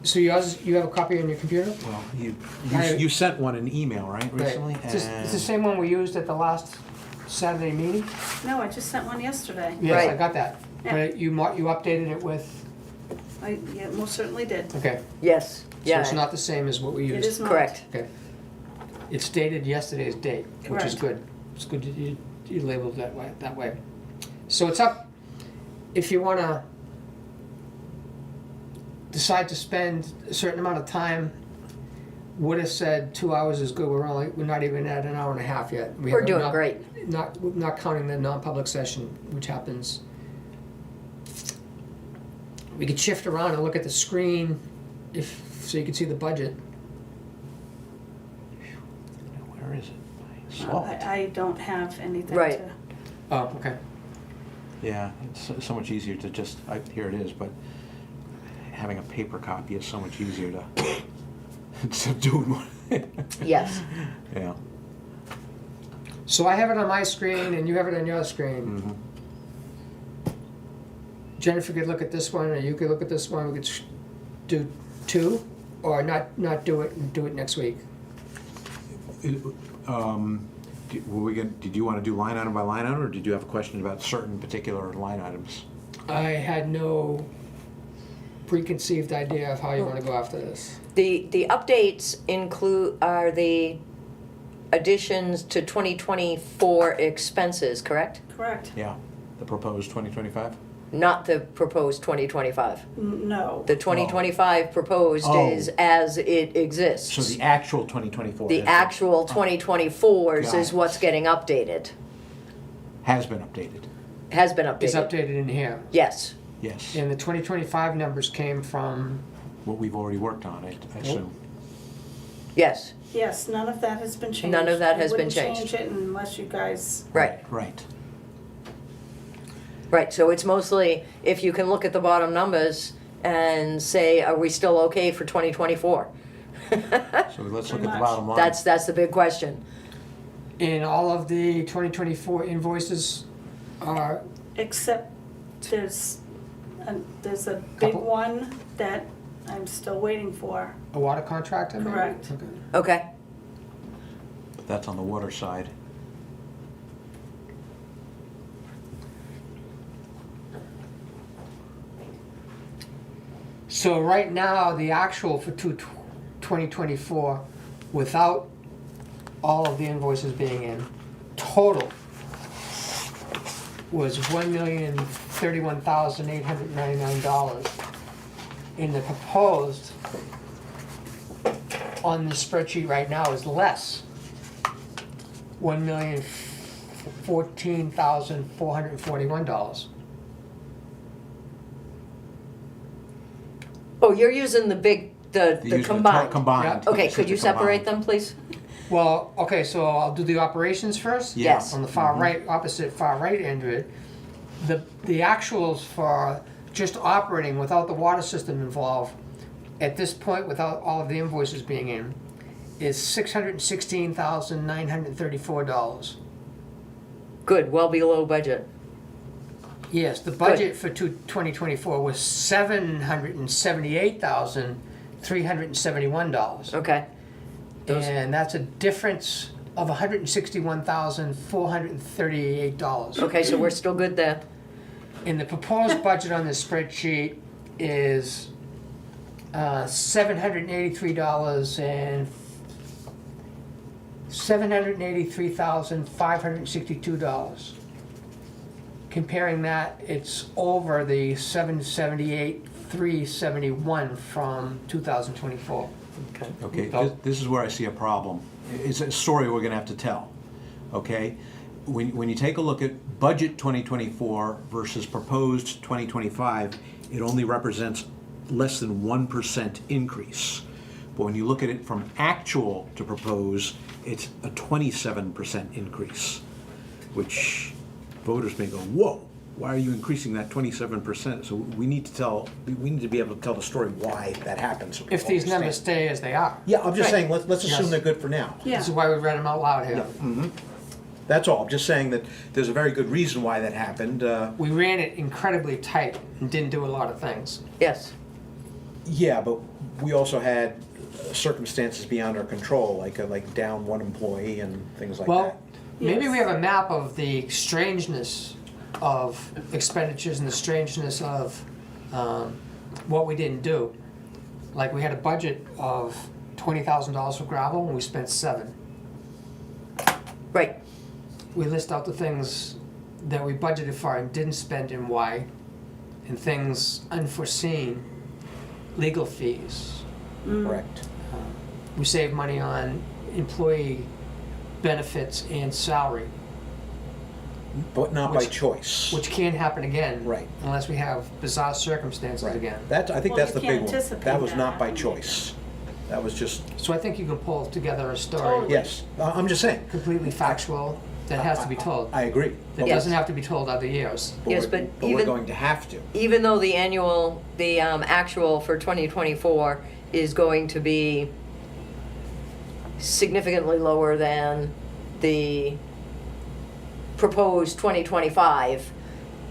So you have a copy on your computer? Well, you I- you sent one in email, right, Right. recently? It's the same one we used at the last Saturday meeting? No, I just sent one yesterday. Yes, I Right. got that. Yeah. But you updated it with, Yeah, most certainly did. okay. Yes, So it's yeah, not the same as what we It used? is not. correct. Okay. It's dated yesterday's date, which is Correct. good. It's good that you labeled it that way. So it's up, if you wanna decide to spend a certain amount of time, would have said 2 hours is good, we're not even at an hour and a half yet. We We're have doing not- great. Not counting the non-public session, which happens. We could shift around and look at the screen so you can see the budget. Where is it? I saw it. I don't have anything Right. to. Oh, okay. Yeah, it's so much easier to just, here it is, but having a paper copy is so much easier to, instead of doing one. Yes. Yeah. So I have it on my screen and you have it on your screen. Mhm. Jennifer could look at this one, or you could look at this one. We could do 2, or not do it and do it next week. Did you want to do line item by line item, or did you have a question about certain particular line items? I had no preconceived idea of how you want to go after this. The updates are the additions to 2024 expenses, correct? Correct. Yeah, the proposed 2025? Not the proposed 2025. No. The 2025 proposed Oh. is as it exists. So the actual 2024? The actual 2024s Got is it. what's getting updated, Has been updated. has been updated. It's updated in here. Yes, Yes, And the 2025 numbers came from, what we've already worked on, I assume. Yes, Yes, none of that has been changed. None of that I has been wouldn't changed. change it unless you guys, right, Right. right. So it's mostly, if you can look at the bottom numbers and say, are we still okay for 2024? So let's look at the much. bottom line. That's the big question. in all of the 2024 invoices are, except there's a big Couple. one that I'm still waiting for. a water contractor? maybe? Correct. Okay. Okay, That's on the water side. So right now, the actual for 2024, without all of the invoices being in, total was $1,031,899. And the proposed on the spreadsheet right now is less. $1,014,441. oh, you're using the big, the They're using combined. Combined. Yeah. Okay, It's could you a combined. separate them, please? Well, okay, so I'll do the operations first. Yeah. Yes. On the far right, opposite far right end of it, the actuals for just operating without the water system involved, at this point, without all of the invoices being in, is $616,934. Good, well below budget. Yes, the budget for 2024 was $778,371. Okay, Those- And that's a difference of $161,438. okay, so we're still good there. And the proposed budget on this spreadsheet is $783 and $783,562. Comparing that, it's over the $778,371 from 2024. Okay. Okay, this is where I see a problem. It's a story we're gonna have to tell, okay? When you take a look at budget 2024 versus proposed 2025, it only represents less than 1% increase. But when you look at it from actual to propose, it's a 27% increase, which voters may go, whoa, why are you increasing that 27%? So we need to be able to tell the story why that happens. so If people these understand. numbers stay as they are. Yeah, I'm just Right. saying, let's assume Yes. they're good for now. Yeah. This is why we read them out loud here. That's all. I'm just saying that there's a very good reason why that happened. We ran it incredibly tight and didn't do a lot of things. Yes, Yeah, but we also had circumstances beyond our control, like down one employee and things like Well, that. maybe Yes. we have a map of the strangeness of expenditures and the strangeness of what we didn't do. Like we had a budget of $20,000 for gravel and we spent $7,000. right, We list out the things that we budgeted for and didn't spend and why, and things unforeseen, legal fees. Correct. We save money on employee benefits and salary, But not by Which- choice. which can't happen again. Right. Unless we have bizarre circumstances Right. again. I think Well, that's you the can't big one. anticipate That was that not by happening. choice. That was just, So I think you can pull together a story Totally. yes, I'm just saying. completely factual that has to be told. I agree. That Yes. doesn't have to be told other years. Yes, we're- but we're even- going to have to. even though the actual for 2024 is going to be significantly lower than the proposed 2025,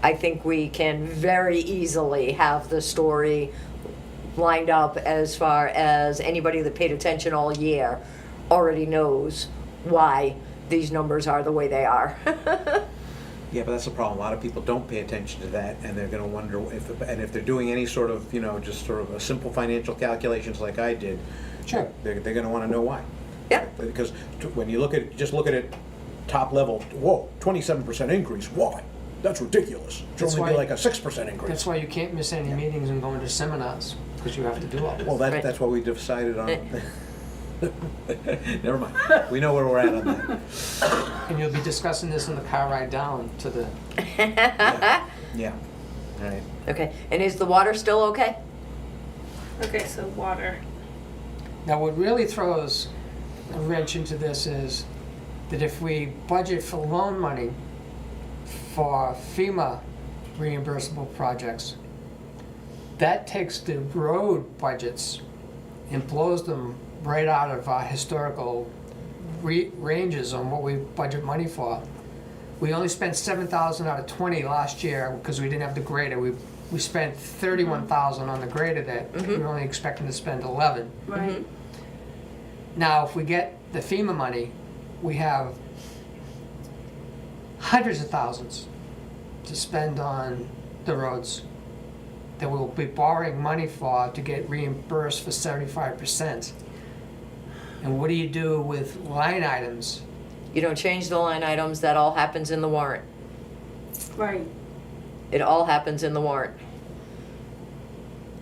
I think we can very easily have the story lined up as far as anybody that paid attention all year already knows why these numbers are the way they are. Yeah, but that's the problem. A lot of people don't pay attention to that, and they're going to wonder if they're doing any sort of, just sort of a simple financial calculations like I did. Sure. They're going to want to know why. Yeah. Because when you look at it top level, whoa, 27% increase. Why? That's ridiculous. It should That's only be why- like a 6% increase. That's why you can't miss any meetings and go into seminars, because you have to do all this. Well, Right. that's what we decided on. Never mind. We know where we're at on that. And you'll be discussing this in the car ride down to the, Yeah. All right. Okay, and is the water still okay? Okay, so water. Now, what really throws a wrench into this is that if we budget for loan money for FEMA reimbursable projects, that takes the road budgets and blows them right out of our historical ranges on what we budget money for. We only spent 7,000 out of 20 last year because we didn't have the grader. We spent 31,000 on the grader that we were only expecting to spend 11. Right. Now, if we get the FEMA money, we have hundreds of thousands to spend on the roads that we'll be borrowing money for to get reimbursed for 75%. And what do you do with line items? You don't change the line items, that all happens in the warrant. Right. It all happens in the warrant.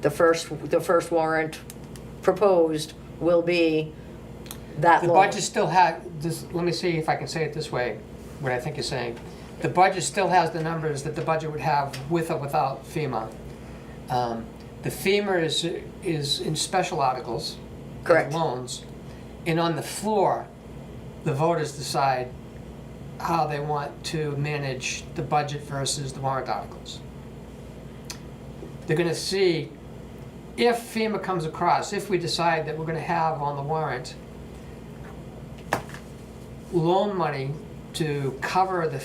The first warrant proposed will be that The loan. budget still has, let me see if I can say it this way, what I think you're saying. The budget still has the numbers that the budget would have with or without FEMA. The FEMA is in special articles. Correct. Loans. And on the floor, the voters decide how they want to manage the budget versus the warrant articles. They're gonna see if FEMA comes across, if we decide that we're gonna have on the warrant loan money to cover the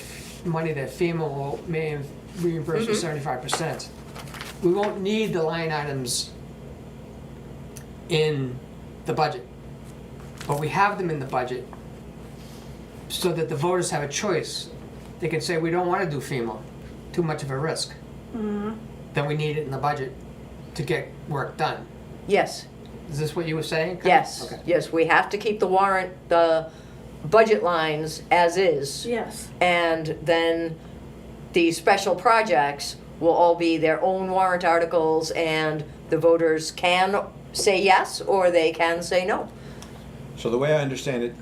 money that FEMA may reimburse for 75%. We won't need the line items in the budget, but we have them in the budget so that the voters have a choice. They can say, we don't want to do FEMA, too much of a risk. Then we need it in the budget to get work done. Yes, Is this what you were saying? yes, Okay. yes, we have to keep the warrant, the budget lines as is. Yes. And then the special projects will all be their own warrant articles, and the voters can say yes or they can say no. So the way I understand it,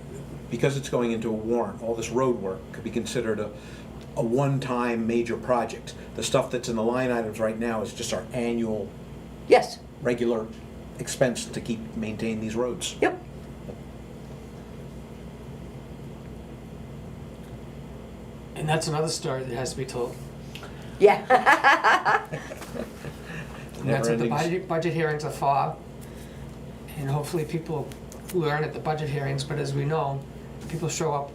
because it's going into a warrant, all this road work could be considered a one-time major project. The stuff that's in the line items right now is just our annual, Yes, regular expense to maintain these roads. yep. And that's another story that has to be told. Yeah. And that's what the Never-ending. budget hearings are for. And hopefully people learn at the budget hearings, but as we know, people show up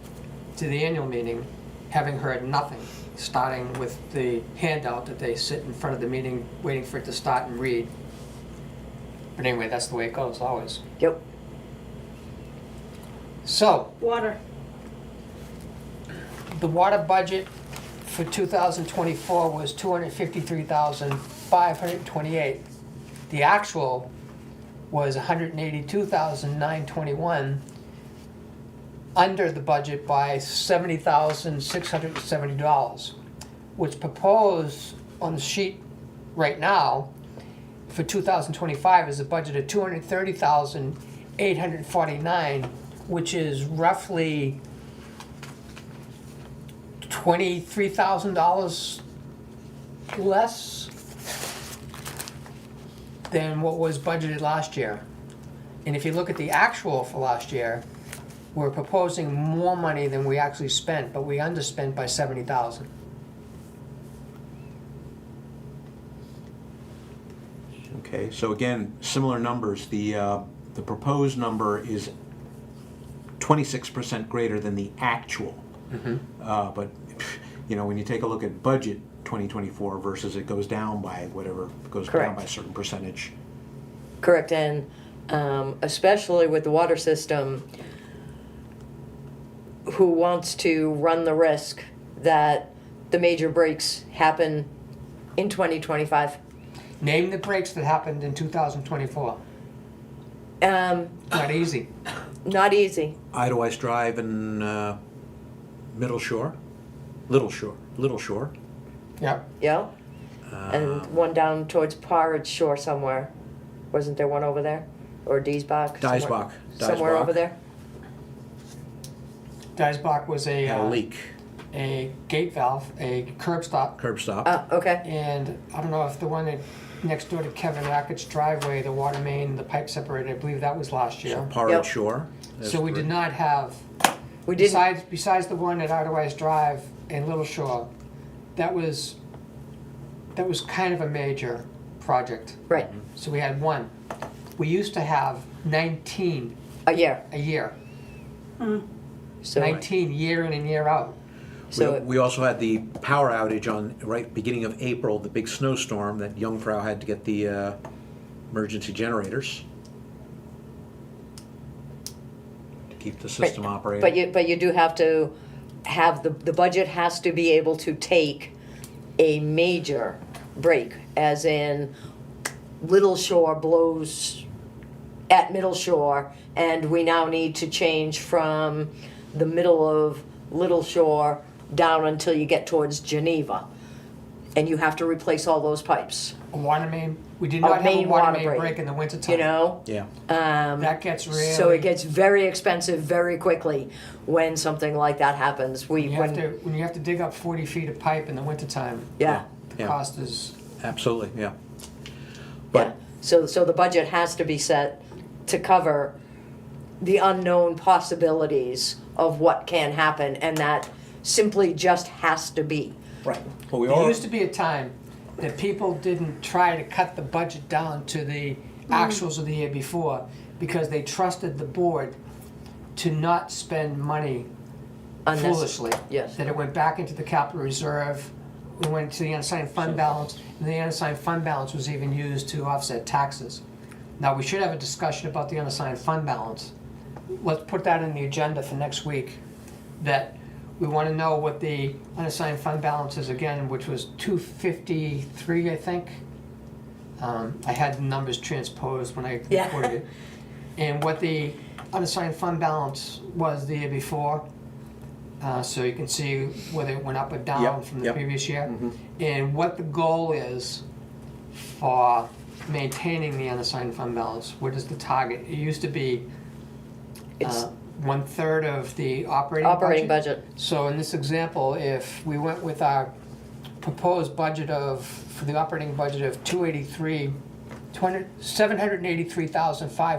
to the annual meeting having heard nothing, starting with the handout that they sit in front of the meeting waiting for it to start and read. But anyway, that's the way it goes, always. Yep. So, Water. the water budget for 2024 was $253,528. The actual was $182,921, under the budget by $70,670. What's proposed on the sheet right now for 2025 is a budget of $230,849, which is roughly $23,000 less than what was budgeted last year. And if you look at the actual for last year, we're proposing more money than we actually spent, but we underspent by $70,000. Okay, so again, similar numbers. The proposed number is 26% greater than the actual. But you know, when you take a look at budget 2024 versus it goes down by whatever, goes down Correct. by a certain percentage. Correct, and especially with the water system, who wants to run the risk that the major breaks happen in 2025? Name the breaks that happened in 2024. Not easy. Not easy. Idlewice Drive and Little Shore. Yep. Yeah. And one down towards Porridge Shore somewhere. Wasn't there one over there? Or Diesbach? Diesbach. Somewhere over there. Geisbach was Had a leak. a gate valve, a curb stop. Curb stop. Okay, And I don't know if the one next door to Kevin Rackett's driveway, the water main, the pipe separator, I believe that was last So year. Porridge Yep. Shore. So we did not have, we didn't, besides the one at Artois Drive and Little Shore, that was kind of a major project. right, So we had one. We used to have 19 a year, a year, so, 19 year in and year out. so, We also had the power outage on, right, beginning of April, the big snowstorm that Jungfrau had to get the emergency generators to keep the system operating. but you do have to have, the budget has to be able to take a major break, as in Little Shore blows at Middle Shore, and we now need to change from the middle of Little Shore down until you get towards Geneva. And you have to replace all those pipes, A water main, we did A not have a main water water main break, break in the wintertime. you know? Yeah. That gets really. So it gets very expensive very quickly when something like that happens. When you have to dig up 40 feet of pipe in the wintertime, Yeah, the Yeah. cost is, Absolutely, yeah. yeah. But So the budget has to be set to cover the unknown possibilities of what can happen, and that simply just has to be. right. Well, we there are. used to be a time that people didn't try to cut the budget down to the actuals of the year before because they trusted the board to not spend money foolishly. Yes. That it went back into the capital reserve, we went to the unassigned fund balance, and the unassigned fund balance was even used to offset taxes. Now, we should have a discussion about the unassigned fund balance. Let's put that in the agenda for next week, that we want to know what the unassigned fund balance is again, which was 253, I think. I had the numbers transposed when I Yeah. recorded it. And what the unassigned fund balance was the year before. So you can see whether it went up or down Yep, from the yep. previous year. And what the goal is for maintaining the unassigned fund balance. What is the target? It used to be It's 1/3 of the operating operating budget. So in this example, if we went with our proposed budget for the operating budget of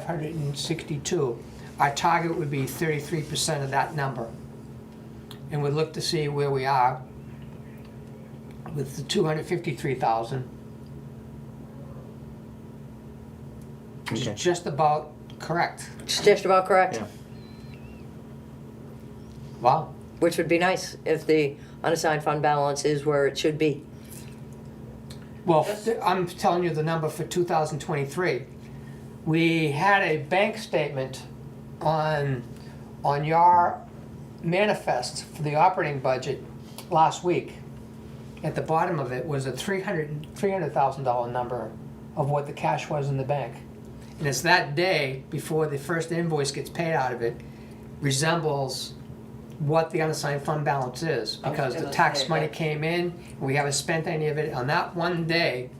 783,562, our target would be 33% of that number. And we'd look to see where we are with the 253,000. Which Okay. is just about correct. It's just about correct, Yeah. Wow. which would be nice if the unassigned fund balance is where it should be. Well, I'm telling you the number for 2023. We had a bank statement on your manifest for the operating budget last week. At the bottom of it was a $300,000 number of what the cash was in the bank. And it's that day before the first invoice gets paid out of it resembles what the unassigned fund balance is, because the tax money came in, we haven't spent any of it on that one day.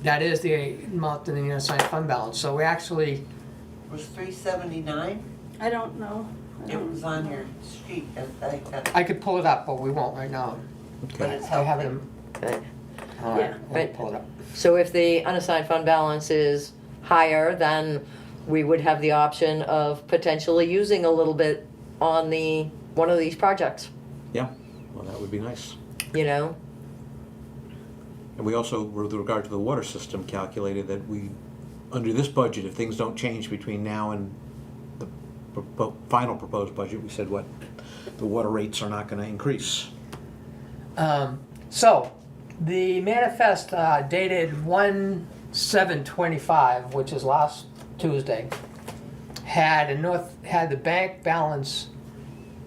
That is the amount in the unassigned fund balance. So we actually, Was 379? I don't know. It was on your sheet, I could pull it up, but we won't right now. but it's I have it helpful. in, Okay. all right, Yeah. let me Right. pull it up. So if the unassigned fund balance is higher, then we would have the option of potentially using a little bit on one of these projects, Yeah. Well, that would be nice. you know? And we also, with regard to the water system, calculated that we, under this budget, if things don't change between now and the final proposed budget, we said what, the water rates are not gonna increase. So, the manifest dated 1/7/25, which is last Tuesday, had the bank balance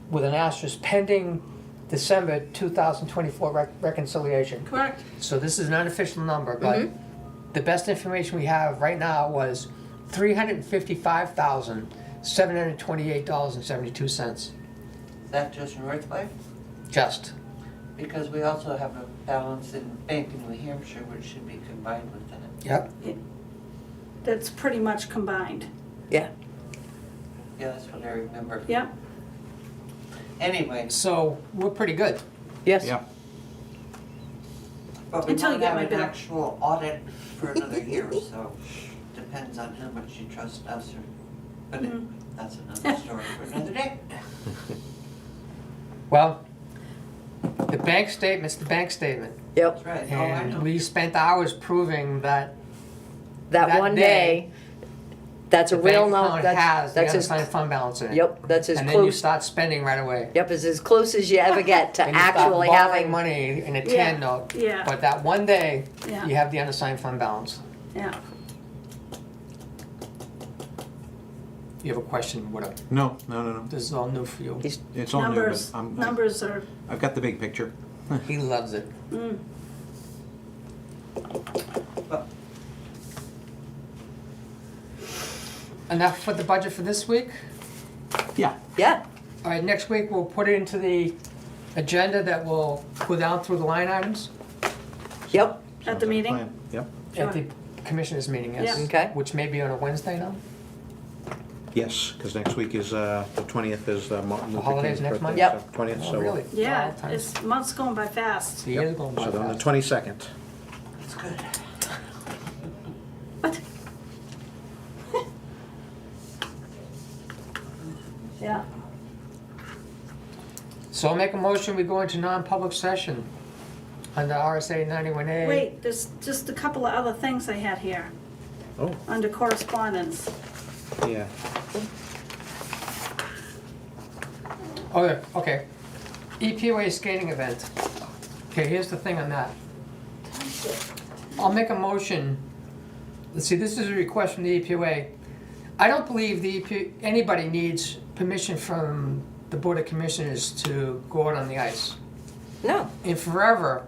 with an asterisk pending December 2024 reconciliation. Correct. So this is an unofficial number, but the best information we have right now was $355,728.72. Is that just Northway? Just. Because we also have a balance in Bank in New Hampshire, which should be combined with that. Yep. That's pretty much combined. Yeah. Yeah, that's what I remember. Yep. Anyway, So we're pretty good. Yes. Yeah. but we Until you won't get have my an bill. actual audit for another year, so depends on how much you trust us or, but Mhm. that's another story for another day. Well, the bank statement's the bank statement. Yep. That's right, oh, I And know. we spent hours proving that That That one day, day, that's a the real bank no, account has the that's as, unassigned fund balance in it. yep, that's as And then you close, start spending right away. yep, is as close as you ever get to And you start actually borrowing having. money in a Yeah, tan note. yeah. But that one day, Yeah. you have the unassigned fund balance. Yeah. You have a question, what, No. this is all new for you. He's- It's all new, but Numbers, numbers are, I've got the big picture. He loves it. mm, But Enough for the budget for this week? Yeah. Yeah, All right, next week we'll put it into the agenda that will go down through the line items yep, at the meeting? Yep. at the commissioners meeting, yes. Yeah. Okay. Which may be on a Wednesday now? Yes, because next week is, the 20th is Martin Luther holidays King's next birthday. month? Yep. so 20th, Oh, so. really? Yeah, All times. it's, month's going by fast. The year's going by So on the fast. 22nd. it's good. What? Yeah. So I'll make a motion, we go into non-public session under RSA 91A. Wait, there's just a couple of other things I had here, Oh, under correspondence. yeah. Oh, yeah, okay. EPOA skating event. Okay, here's the thing on that. I'll make a motion. Let's see, this is a request from the EPOA. I don't believe anybody needs permission from the Board of Commissioners to go out on the ice. no, And forever,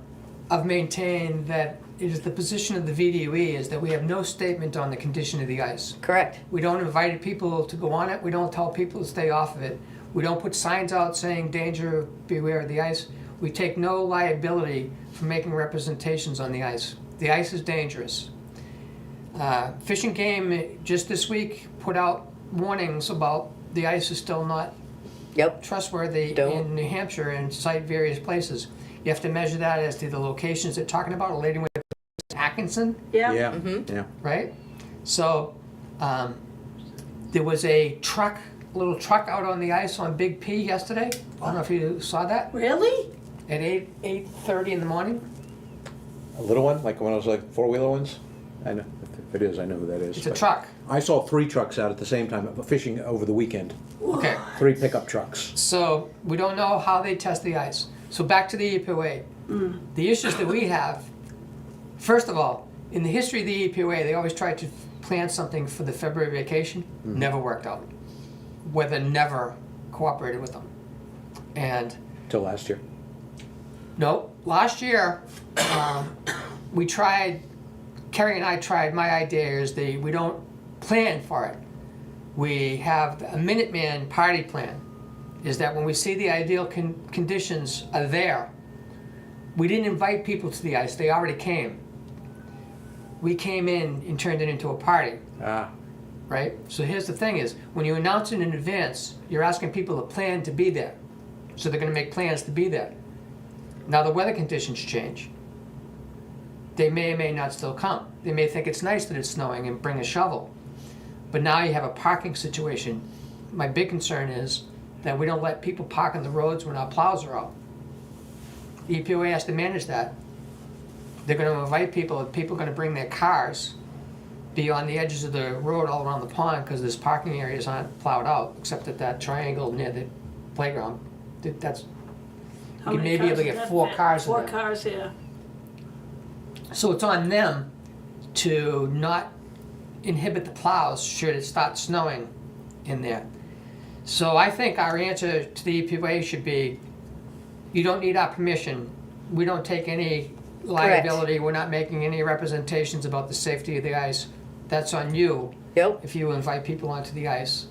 I've maintained that it is the position of the VDOE is that we have no statement on the condition of the ice. correct, We don't invite people to go on it. We don't tell people to stay off of it. We don't put signs out saying danger, beware of the ice. We take no liability for making representations on the ice. The ice is dangerous. Fish and Game just this week put out warnings about the ice is still not yep, trustworthy Don't. in New Hampshire and cite various places. You have to measure that as to the locations they're talking about. A lady went to Atkinson, Yeah. Yeah, Mhm. yeah. right? So there was a little truck out on the ice on Big P yesterday. I don't know if you saw that, Really? at 8:30 in the morning. A little one, like one of those like four-wheeler ones? I know, if it is, I know who that is. It's a but truck. I saw 3 trucks out at the same time, fishing over the weekend. Okay. 3 pickup trucks. So we don't know how they test the ice. So back to the EPOA. The issues that we have, first of all, in the history of the EPOA, they always tried to plan something for the February vacation. Never worked out. Weather never cooperated with them. And Till last year. no, last year we tried, Kerry and I tried, my idea is we don't plan for it. We have a Minuteman party plan, is that when we see the ideal conditions are there, we didn't invite people to the ice, they already came. We came in and turned it into a party, Ah, right? So here's the thing is, when you announce it in advance, you're asking people to plan to be there. So they're gonna make plans to be there. Now the weather conditions change. They may or may not still come. They may think it's nice that it's snowing and bring a shovel. But now you have a parking situation. My big concern is that we don't let people park on the roads when our plows are out. EPOA has to manage that. They're gonna invite people, if people are gonna bring their cars, be on the edges of the road all around the pond, because there's parking areas aren't plowed out, except at that triangle near the playground. That's, How you many may be able to cars get does that 4 fit? cars in 4 there. cars, yeah. So it's on them to not inhibit the plows should it start snowing in there. So I think our answer to the EPA should be, you don't need our permission. We don't take any liability. We're not making any representations about the safety of the ice. That's on you yep, if you invite people onto the ice.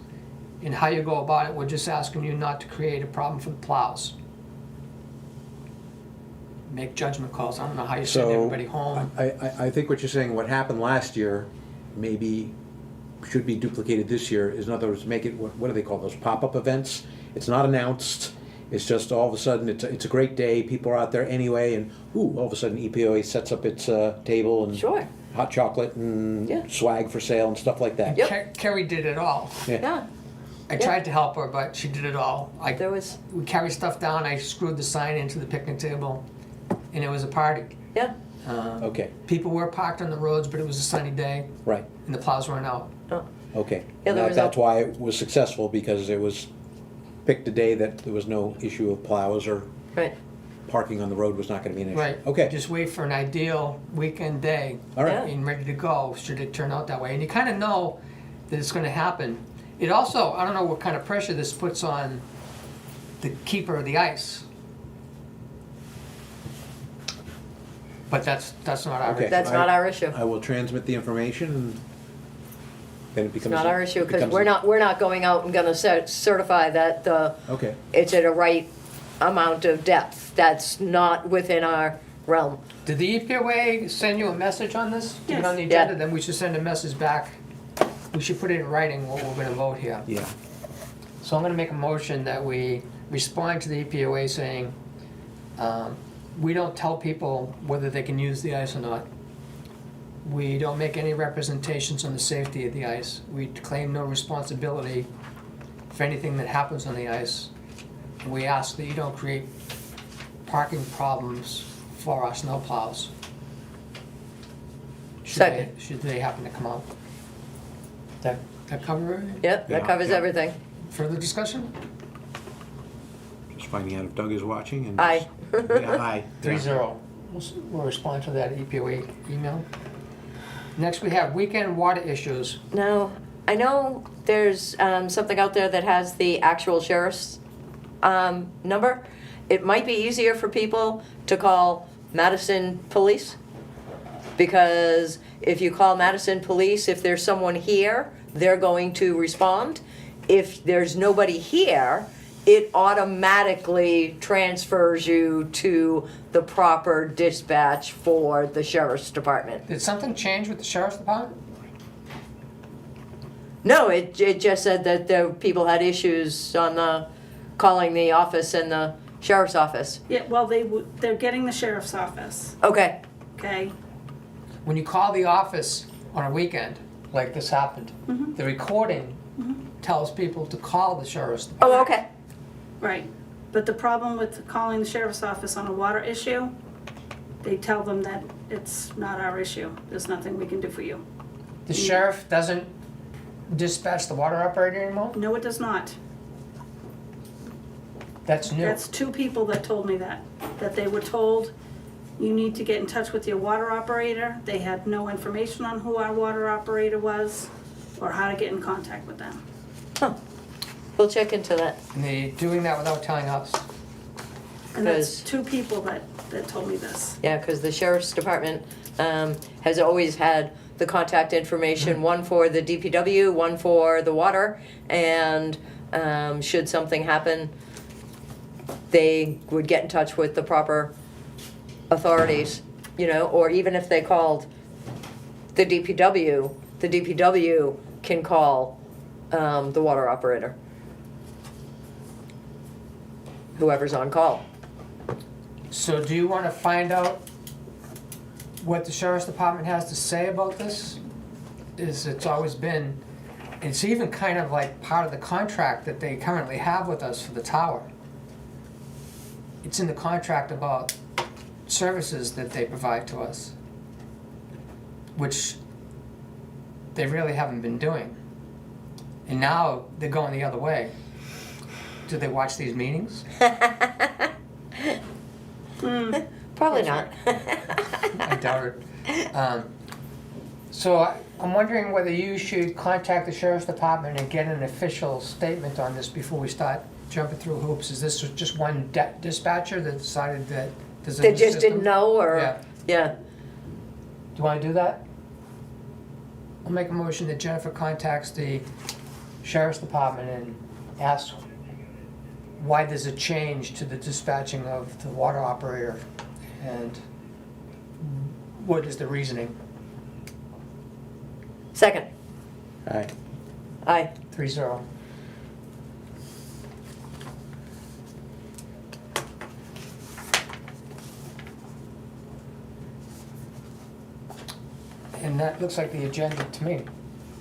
And how you go about it, we're just asking you not to create a problem for the plows. Make judgment calls. I don't know how you send so everybody home. I think what you're saying, what happened last year, maybe should be duplicated this year, is in other words, make it, what do they call those, pop-up events? It's not announced, It's just all of a sudden, it's a great day, people are out there anyway, and all of a sudden EPOA sets up its table and Sure. hot chocolate and Yeah. swag for sale and stuff like that. Yep. Kerry did it all. Yeah, I tried to help her, but she did it all. there was, We carried stuff down, I screwed the sign into the picnic table, and it was a party. yeah. Okay, People were parked on the roads, but it was a sunny day, right, and the plows weren't out. Oh, okay. Yeah, there was a- That's why it was successful, because it was picked a day that there was no issue of plows or right. parking on the road was not gonna be an issue. Right. Okay, Just wait for an ideal weekend day all Yeah. right. and ready to go, should it turn out that way. And you kind of know that it's going to happen. It also, I don't know what kind of pressure this puts on the keeper of the ice. But that's not our Okay. issue. That's not our issue. I will transmit the information and then it It's becomes. not our issue, because becomes- we're not going out and gonna certify that Okay, it's at a right amount of depth. That's not within our realm. Did the EPOA send you a message on this? To get on the Yes. agenda? Yeah. Then we should send a message back. We should put it in writing what we're going to vote here. yeah, So I'm gonna make a motion that we respond to the EPOA saying, we don't tell people whether they can use the ice or not. We don't make any representations on the safety of the ice. We claim no responsibility for anything that happens on the ice. We ask that you don't create parking problems for our snowplows. Second. Should they happen to come out. That cover it? Yep, that Yeah, covers yeah. everything. Further discussion? just finding out if Doug is watching and. Aye. Yeah, aye. 3-0. We'll respond to that EPOA email. Next, we have weekend water issues. Now, I know there's something out there that has the actual sheriff's number. It might be easier for people to call Madison Police, because if you call Madison Police, if there's someone here, they're going to respond. If there's nobody here, it automatically transfers you to the proper dispatch for the sheriff's department. Did something change with the sheriff's department? No, it just said that the people had issues on the, calling the office and the sheriff's office. Yeah, well, they're getting the sheriff's office, Okay, okay? When you call the office on a weekend, like this happened, the recording tells people to call the sheriff's department. oh, okay. Right. But the problem with calling the sheriff's office on a water issue, they tell them that it's not our issue. There's nothing we can do for you. The sheriff doesn't dispatch the water operator anymore? No, it does not. That's new. That's two people that told me that they were told, you need to get in touch with your water operator. They had no information on who our water operator was or how to get in contact with them. Huh. We'll check into that. And they're doing that without telling us. And that's Because- two people that told me this. Yeah, because the sheriff's department has always had the contact information, one for the DPW, one for the water, and should something happen, they would get in touch with the proper authorities, you know, or even if they called the DPW can call the water operator, whoever's on call. So do you want to find out what the sheriff's department has to say about this? It's always been, it's even kind of like part of the contract that they currently have with us for the tower. It's in the contract about services that they provide to us, which they really haven't been doing. And now they're going the other way. Do they watch these meetings? Probably not. I doubt it. So I'm wondering whether you should contact the sheriff's department and get an official statement on this before we start jumping through hoops. Is this just one dispatcher that decided that there's a They new just system? didn't know, or, Yeah. yeah. Do you want to do that? I'll make a motion that Jennifer contacts the sheriff's department and asks why there's a change to the dispatching of the water operator and what is the reasoning? Second, Aye. aye. 3-0. And that looks like the agenda to me.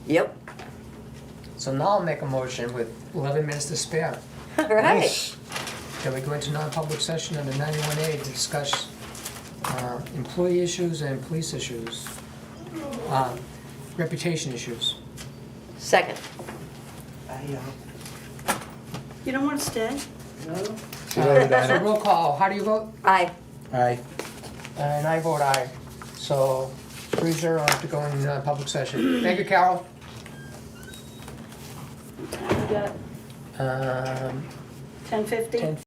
Yep. So now I'll make a motion with 11 minutes to spare. All right. Nice. Can we go into non-public session under 91A to discuss employee issues and police issues? Reputation issues. Second. You don't want to stay? See you later, So Dinah. roll call, how do you vote? Aye. Aye. And I vote aye. So 3-0 to go in non-public session. Thank you, Carol. We got Um, 10:50? 10